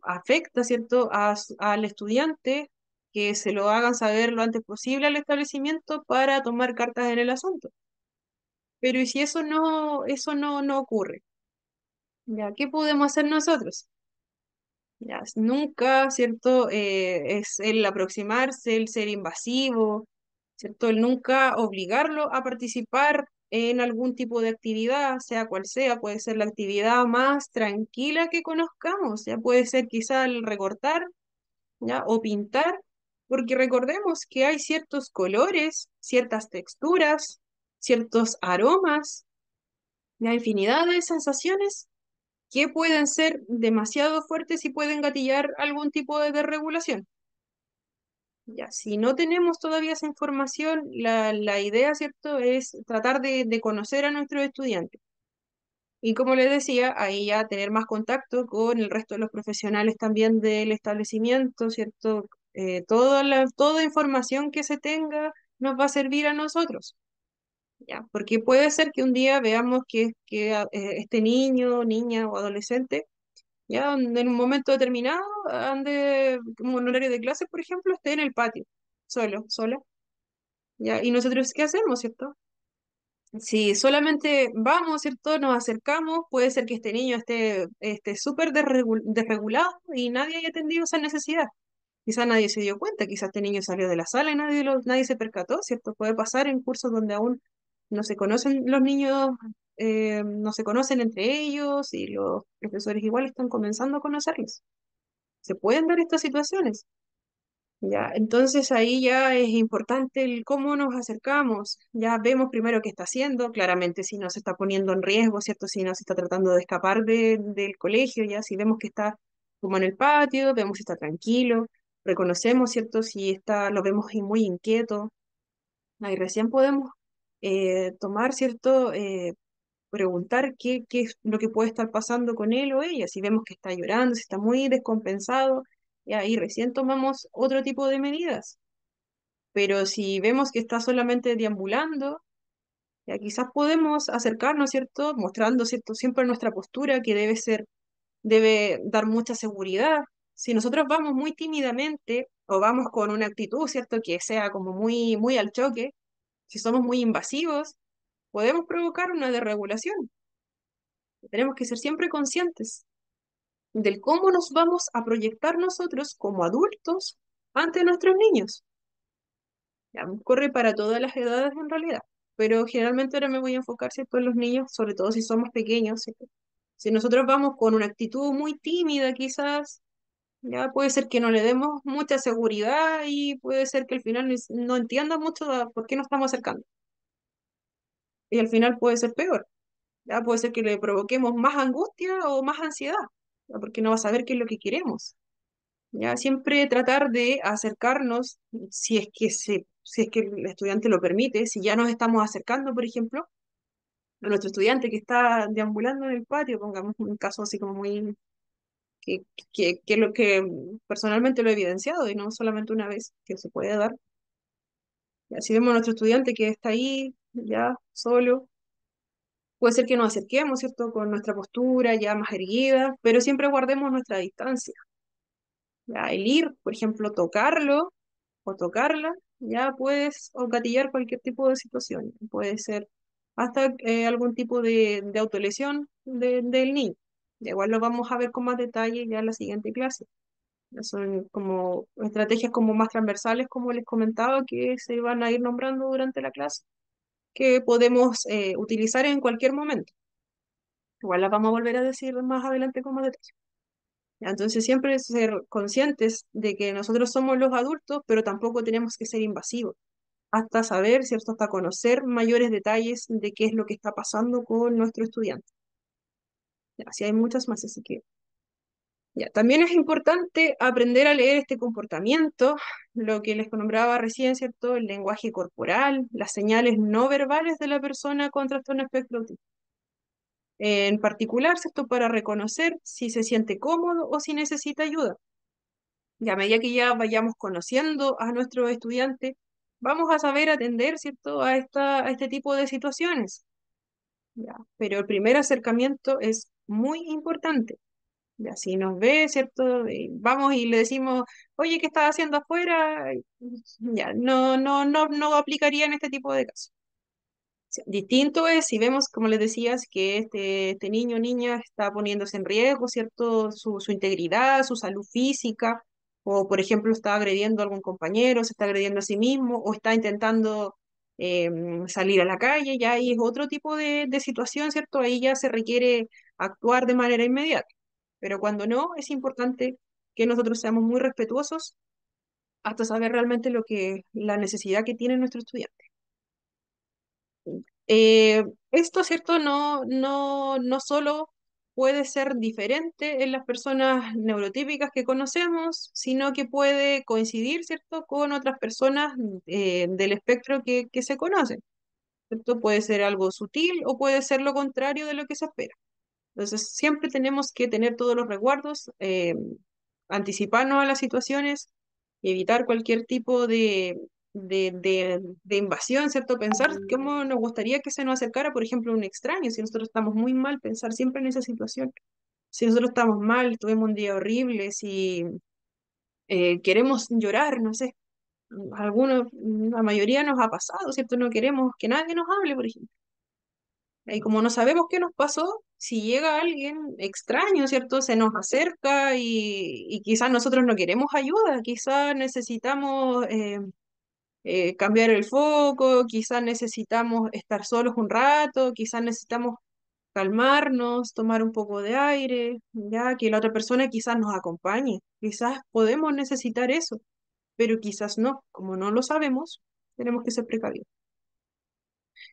afecta, ¿cierto? Al estudiante, que se lo hagan saber lo antes posible al establecimiento para tomar cartas en el asunto. Pero ¿y si eso no ocurre? ¿Ya? ¿Qué podemos hacer nosotros? Ya, nunca, ¿cierto? Es el aproximarse, el ser invasivo, ¿cierto? El nunca obligarlo a participar en algún tipo de actividad, sea cual sea, puede ser la actividad más tranquila que conozcamos, ya puede ser quizá el recortar, ¿ya? O pintar, porque recordemos que hay ciertos colores, ciertas texturas, ciertos aromas, la infinidad de sensaciones que pueden ser demasiado fuertes y pueden gatillar algún tipo de desregulación. Ya, si no tenemos todavía esa información, la idea, ¿cierto?, es tratar de conocer a nuestros estudiantes. Y como les decía, ahí ya tener más contacto con el resto de los profesionales también del establecimiento, ¿cierto? Toda información que se tenga nos va a servir a nosotros. ¿Ya? Porque puede ser que un día veamos que este niño, niña o adolescente ya en un momento determinado, ande como en horario de clase, por ejemplo, esté en el patio, solo, sola, ¿ya? ¿Y nosotros qué hacemos, cierto? Si solamente vamos, ¿cierto? Nos acercamos, puede ser que este niño esté súper desregulado y nadie haya atendido esa necesidad. Quizás nadie se dio cuenta, quizás este niño salió de la sala y nadie se percató, ¿cierto? Puede pasar en cursos donde aún no se conocen los niños, no se conocen entre ellos y los profesores igual están comenzando a conocerlos. Se pueden dar estas situaciones. Ya, entonces ahí ya es importante el cómo nos acercamos. Ya vemos primero qué está haciendo, claramente si no se está poniendo en riesgo, ¿cierto? Si no se está tratando de escapar del colegio, ya si vemos que está como en el patio, vemos si está tranquilo, reconocemos, ¿cierto? Si está, lo vemos muy inquieto, ahí recién podemos tomar, ¿cierto? Preguntar qué es lo que puede estar pasando con él o ella, si vemos que está llorando, si está muy descompensado, y ahí recién tomamos otro tipo de medidas. Pero si vemos que está solamente deambulando, ya quizás podemos acercarnos, ¿cierto? Mostrando, ¿cierto? Siempre nuestra postura que debe dar mucha seguridad. Si nosotros vamos muy tímidamente o vamos con una actitud, ¿cierto? Que sea como muy al choque, si somos muy invasivos, podemos provocar una desregulación. Tenemos que ser siempre conscientes del cómo nos vamos a proyectar nosotros como adultos ante nuestros niños. Ya, corre para todas las edades en realidad, pero generalmente ahora me voy a enfocar, ¿cierto? En los niños, sobre todo si somos pequeños, ¿cierto? Si nosotros vamos con una actitud muy tímida quizás, ya puede ser que no le demos mucha seguridad y puede ser que al final no entienda mucho por qué nos estamos acercando. Y al final puede ser peor, ya puede ser que le provoquemos más angustia o más ansiedad, ya, porque no va a saber qué es lo que queremos. Ya siempre tratar de acercarnos, si es que el estudiante lo permite, si ya nos estamos acercando, por ejemplo, a nuestro estudiante que está deambulando en el patio, pongamos un caso así como muy, que, que lo que personalmente lo he evidenciado y no solamente una vez que se puede dar. Ya, si vemos a nuestro estudiante que está ahí, ya solo, puede ser que nos acerquemos, ¿cierto? Con nuestra postura ya más erguida, pero siempre guardemos nuestra distancia. Ya, el ir, por ejemplo, tocarlo o tocarla, ya puedes o gatillar cualquier tipo de situación. Puede ser hasta algún tipo de autolesión del niño. Ya igual lo vamos a ver con más detalle ya en la siguiente clase. Ya son como estrategias como más transversales, como les comentaba, que se van a ir nombrando durante la clase, que podemos utilizar en cualquier momento. Igual las vamos a volver a decir más adelante con más detalle. Ya, entonces siempre ser conscientes de que nosotros somos los adultos, pero tampoco tenemos que ser invasivos hasta saber, ¿cierto? Hasta conocer mayores detalles de qué es lo que está pasando con nuestro estudiante. Ya, así hay muchas más, así que ya. También es importante aprender a leer este comportamiento, lo que les nombraba recién, ¿cierto? El lenguaje corporal, las señales no verbales de la persona con trastorno espectro autista. En particular, ¿cierto? Para reconocer si se siente cómodo o si necesita ayuda. Y a medida que ya vayamos conociendo a nuestro estudiante, vamos a saber atender, ¿cierto? A este tipo de situaciones. ¿Ya? Pero el primer acercamiento es muy importante. Ya, si nos ve, ¿cierto? Vamos y le decimos, oye, ¿qué estás haciendo afuera? Ya, no aplicaría en este tipo de casos. Distinto es si vemos, como les decías, que este niño o niña está poniéndose en riesgo, ¿cierto? Su integridad, su salud física, o por ejemplo está agrediendo a algún compañero, se está agrediendo a sí mismo, o está intentando salir a la calle, ya ahí es otro tipo de situación, ¿cierto? Ahí ya se requiere actuar de manera inmediata. Pero cuando no, es importante que nosotros seamos muy respetuosos hasta saber realmente la necesidad que tiene nuestro estudiante. Esto, ¿cierto? No solo puede ser diferente en las personas neurotípicas que conocemos, sino que puede coincidir, ¿cierto?, con otras personas del espectro que se conocen, ¿cierto? Puede ser algo sutil o puede ser lo contrario de lo que se espera. Entonces, siempre tenemos que tener todos los resguardos, anticiparnos a las situaciones y evitar cualquier tipo de invasión, ¿cierto? Pensar cómo nos gustaría que se nos acercara, por ejemplo, un extraño. Si nosotros estamos muy mal, pensar siempre en esa situación. Si nosotros estamos mal, tuvimos un día horrible, si queremos llorar, no sé, algunos, la mayoría nos ha pasado, ¿cierto? No queremos que nadie nos hable, por ejemplo. Y como no sabemos qué nos pasó, si llega alguien extraño, ¿cierto? Se nos acerca y quizás nosotros no queremos ayuda, quizás necesitamos cambiar el foco, quizás necesitamos estar solos un rato, quizás necesitamos calmarnos, tomar un poco de aire, ya que la otra persona quizás nos acompañe, quizás podemos necesitar eso, pero quizás no, como no lo sabemos, tenemos que ser precavidos.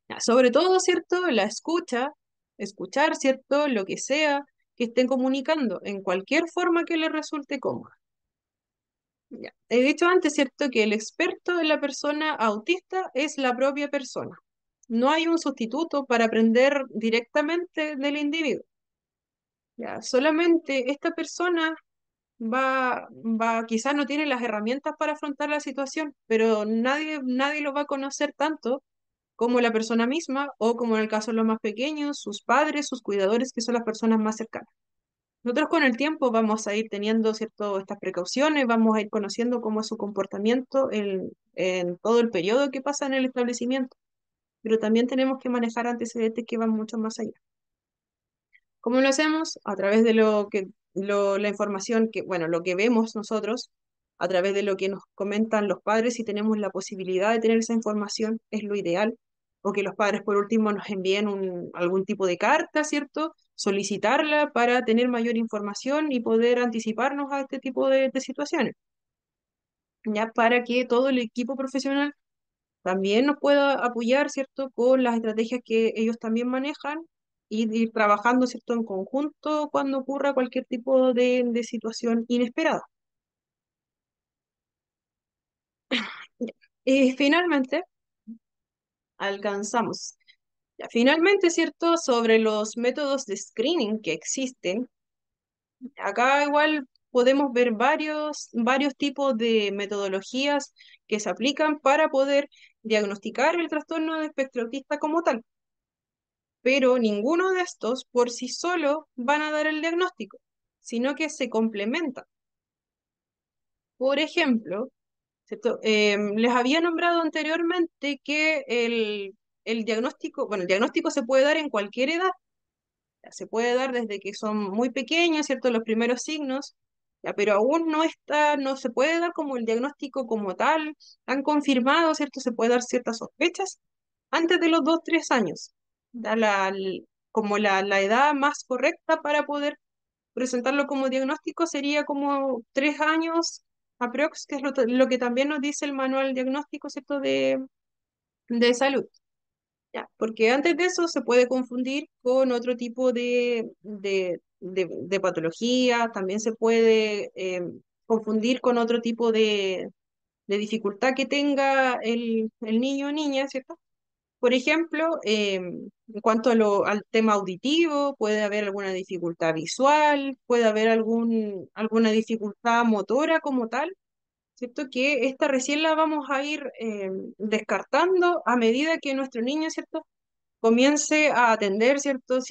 Ya, sobre todo, ¿cierto? La escucha, escuchar, ¿cierto? Lo que sea que estén comunicando, en cualquier forma que les resulte cómoda. Ya. He dicho antes, ¿cierto? Que el experto en la persona autista es la propia persona. No hay un sustituto para aprender directamente del individuo. Ya, solamente esta persona quizás no tiene las herramientas para afrontar la situación, pero nadie lo va a conocer tanto como la persona misma o como en el caso de los más pequeños, sus padres, sus cuidadores, que son las personas más cercanas. Nosotros con el tiempo vamos a ir teniendo estas precauciones, vamos a ir conociendo cómo es su comportamiento en todo el periodo que pasa en el establecimiento, pero también tenemos que manejar antecedentes que van mucho más allá. ¿Cómo lo hacemos? A través de la información bueno, lo que vemos nosotros, a través de lo que nos comentan los padres, si tenemos la posibilidad de tener esa información, es lo ideal, o que los padres por último nos envíen algún tipo de carta, ¿cierto? Solicitarla para tener mayor información y poder anticiparnos a este tipo de situaciones, ya para que todo el equipo profesional también nos pueda apoyar, ¿cierto? Con las estrategias que ellos también manejan y ir trabajando, ¿cierto? En conjunto cuando ocurra cualquier tipo de situación inesperada. Y finalmente, alcanzamos. Ya, finalmente, ¿cierto? Sobre los métodos de screening que existen, acá igual podemos ver varios tipos de metodologías que se aplican para poder diagnosticar el trastorno de espectro autista como tal. Pero ninguno de estos por sí solo van a dar el diagnóstico, sino que se complementan. Por ejemplo, ¿cierto? Les había nombrado anteriormente que el diagnóstico, bueno, el diagnóstico se puede dar en cualquier edad, ya, se puede dar desde que son muy pequeños, ¿cierto? Los primeros signos, ya, pero aún no se puede dar como el diagnóstico como tal, han confirmado, ¿cierto? Se puede dar ciertas sospechas antes de los 2, 3 años, da como la edad más correcta para poder presentarlo como diagnóstico sería como 3 años aprox, que es lo que también nos dice el manual diagnóstico, ¿cierto? De salud. Ya, porque antes de eso se puede confundir con otro tipo de patología, también se puede confundir con otro tipo de dificultad que tenga el niño o niña, ¿cierto? Por ejemplo, en cuanto al tema auditivo, puede haber alguna dificultad visual, puede haber alguna dificultad motora como tal, ¿cierto? Que esta recién la vamos a ir descartando a medida que nuestro niño, ¿cierto? Comience a atender ciertos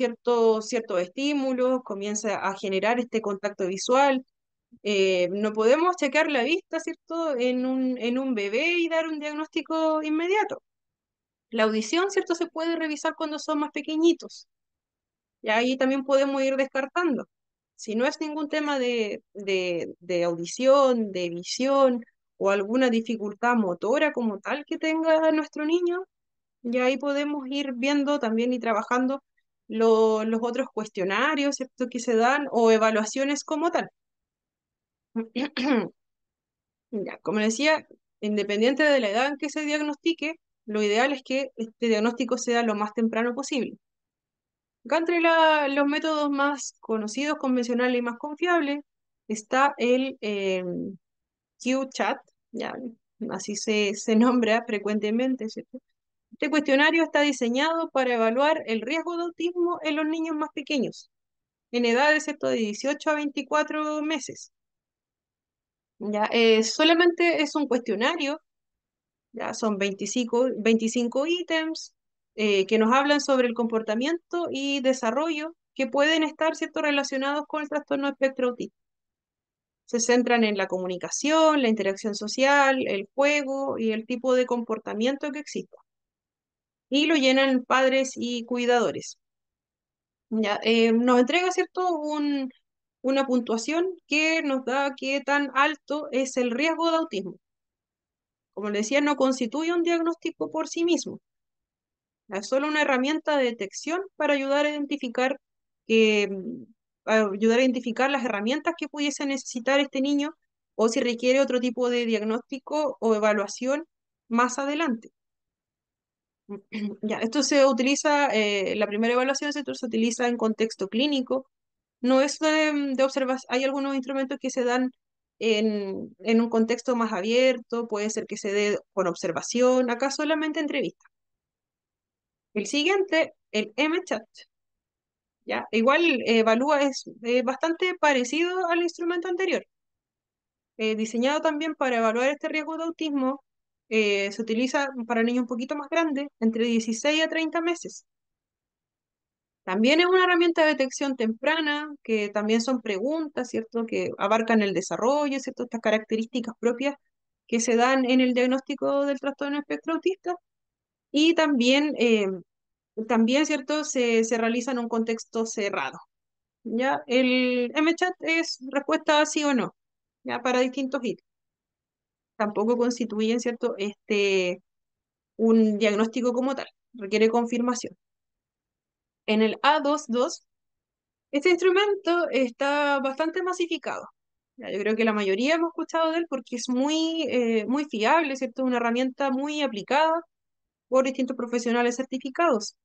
estímulos, comience a generar este contacto visual. No podemos checar la vista, ¿cierto? En un bebé y dar un diagnóstico inmediato. La audición, ¿cierto? Se puede revisar cuando son más pequeñitos. Y ahí también podemos ir descartando. Si no es ningún tema de audición, de visión o alguna dificultad motora como tal que tenga nuestro niño, ya ahí podemos ir viendo también y trabajando los otros cuestionarios, ¿cierto? Que se dan o evaluaciones como tal. Ya, como decía, independiente de la edad en que se diagnostique, lo ideal es que este diagnóstico sea lo más temprano posible. Acá entre los métodos más conocidos, convencionales y más confiables, está el Q-Chat, ya, así se nombra frecuentemente, ¿cierto? Este cuestionario está diseñado para evaluar el riesgo de autismo en los niños más pequeños, en edades, ¿cierto? De 18 a 24 meses. Ya, solamente es un cuestionario. Ya son 25 ítems que nos hablan sobre el comportamiento y desarrollo que pueden estar, ¿cierto?, relacionados con el trastorno de espectro autista. Se centran en la comunicación, la interacción social, el juego y el tipo de comportamiento que exista. Y lo llenan padres y cuidadores. Ya, nos entrega, ¿cierto?, una puntuación que nos da qué tan alto es el riesgo de autismo. Como le decía, no constituye un diagnóstico por sí mismo. Es solo una herramienta de detección para ayudar a identificar las herramientas que pudiese necesitar este niño o si requiere otro tipo de diagnóstico o evaluación más adelante. Ya, esto se utiliza, la primera evaluación se utiliza en contexto clínico, no es de observación, hay algunos instrumentos que se dan en un contexto más abierto, puede ser que se dé por observación, acá solamente entrevista. El siguiente, el MChat, ¿ya? Igual evalúa, es bastante parecido al instrumento anterior. Diseñado también para evaluar este riesgo de autismo, se utiliza para niños un poquito más grandes, entre 16 a 30 meses. También es una herramienta de detección temprana, que también son preguntas, ¿cierto? Que abarcan el desarrollo, ¿cierto? Estas características propias que se dan en el diagnóstico del trastorno espectro autista. Y también, ¿cierto? Se realiza en un contexto cerrado. ¿Ya? El MChat es respuesta sí o no, ¿ya? Para distintos hitos. Tampoco constituyen, ¿cierto? Un diagnóstico como tal, requiere confirmación. En el A22, este instrumento está bastante masificado. Ya, yo creo que la mayoría hemos escuchado de él porque es muy fiable, ¿cierto? Una herramienta muy aplicada por distintos profesionales certificados.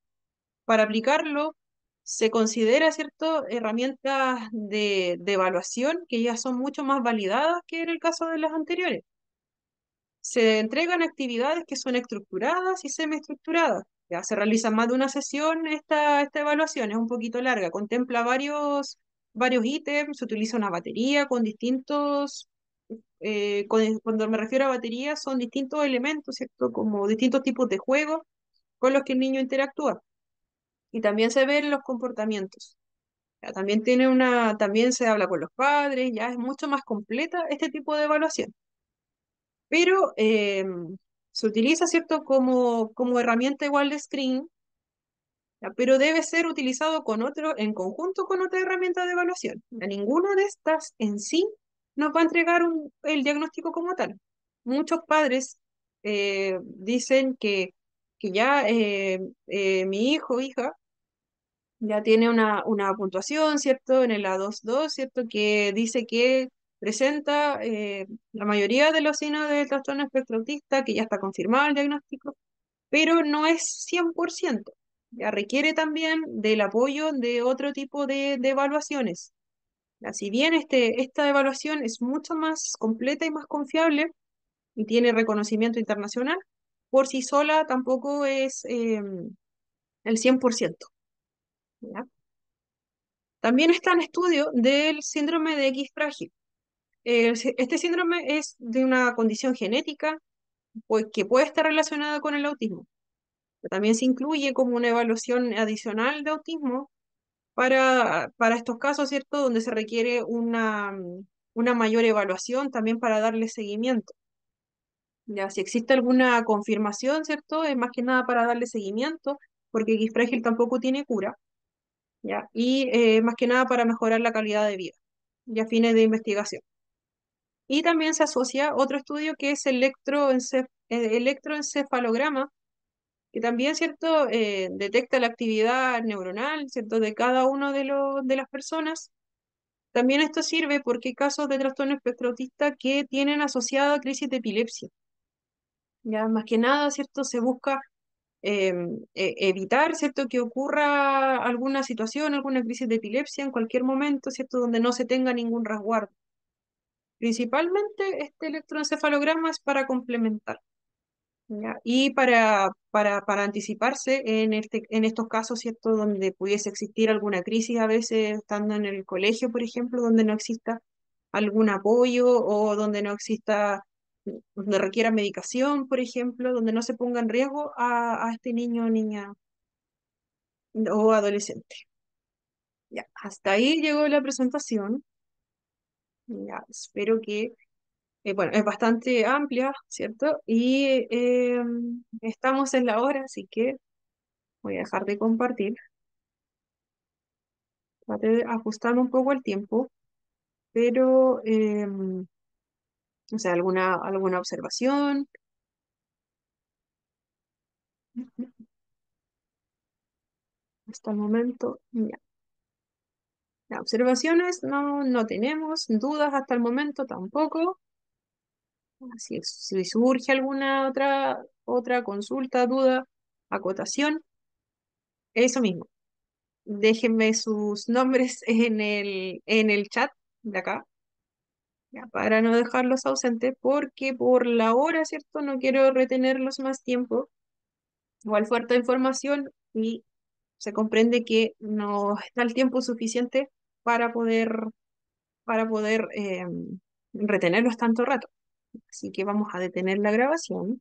Para aplicarlo, se considera, ¿cierto?, herramientas de evaluación que ya son mucho más validadas que en el caso de las anteriores. Se entregan actividades que son estructuradas y semiestructuradas. Ya se realiza más de una sesión esta evaluación, es un poquito larga, contempla varios ítems, se utiliza una batería con distintos, cuando me refiero a batería son distintos elementos, ¿cierto? Como distintos tipos de juegos con los que el niño interactúa. Y también se ven los comportamientos. Ya, también se habla con los padres, ya es mucho más completa este tipo de evaluación. Pero se utiliza, ¿cierto?, como herramienta igual de screen, ya, pero debe ser utilizado en conjunto con otra herramienta de evaluación. Ya, ninguna de estas en sí nos va a entregar el diagnóstico como tal. Muchos padres dicen que ya mi hijo o hija ya tiene una puntuación, ¿cierto? En el A22, ¿cierto? Que dice que presenta la mayoría de los signos del trastorno espectro autista, que ya está confirmado el diagnóstico, pero no es 100%. Ya requiere también del apoyo de otro tipo de evaluaciones. Ya, si bien esta evaluación es mucho más completa y más confiable y tiene reconocimiento internacional, por sí sola tampoco es el 100%. ¿Ya? También está en estudio del síndrome de X frágil. Este síndrome es de una condición genética pues, que puede estar relacionada con el autismo. Pero también se incluye como una evaluación adicional de autismo para estos casos, ¿cierto? Donde se requiere una mayor evaluación también para darle seguimiento. Ya, si existe alguna confirmación, ¿cierto? Es más que nada para darle seguimiento, porque X frágil tampoco tiene cura. ¿Ya? Y más que nada para mejorar la calidad de vida y a fines de investigación. Y también se asocia otro estudio que es electroencefalograma, que también, ¿cierto? Detecta la actividad neuronal, ¿cierto? De cada uno de las personas. También esto sirve porque hay casos de trastorno espectro autista que tienen asociada crisis de epilepsia. Ya más que nada, ¿cierto? Se busca evitar, ¿cierto? Que ocurra alguna situación, alguna crisis de epilepsia en cualquier momento, ¿cierto? Donde no se tenga ningún resguardo. Principalmente este electroencefalograma es para complementar, ¿ya? Y para anticiparse en estos casos, ¿cierto? Donde pudiese existir alguna crisis, a veces estando en el colegio, por ejemplo, donde no exista algún apoyo o donde no exista, donde requiera medicación, por ejemplo, donde no se ponga en riesgo a este niño o niña o adolescente. Ya, hasta ahí llegó la presentación. Ya, espero que, bueno, es bastante amplia, ¿cierto? Y estamos en la hora, así que voy a dejar de compartir. Traté de ajustar un poco el tiempo, pero, o sea, alguna observación. Hasta el momento, ya. Las observaciones no tenemos, dudas hasta el momento tampoco. Si surge alguna otra consulta, duda, acotación, eso mismo. Déjenme sus nombres en el chat de acá, ya, para no dejarlos ausentes, porque por la hora, ¿cierto? No quiero retenerlos más tiempo. Igual falta información y se comprende que no está el tiempo suficiente para poder retenerlos tanto rato. Así que vamos a detener la grabación.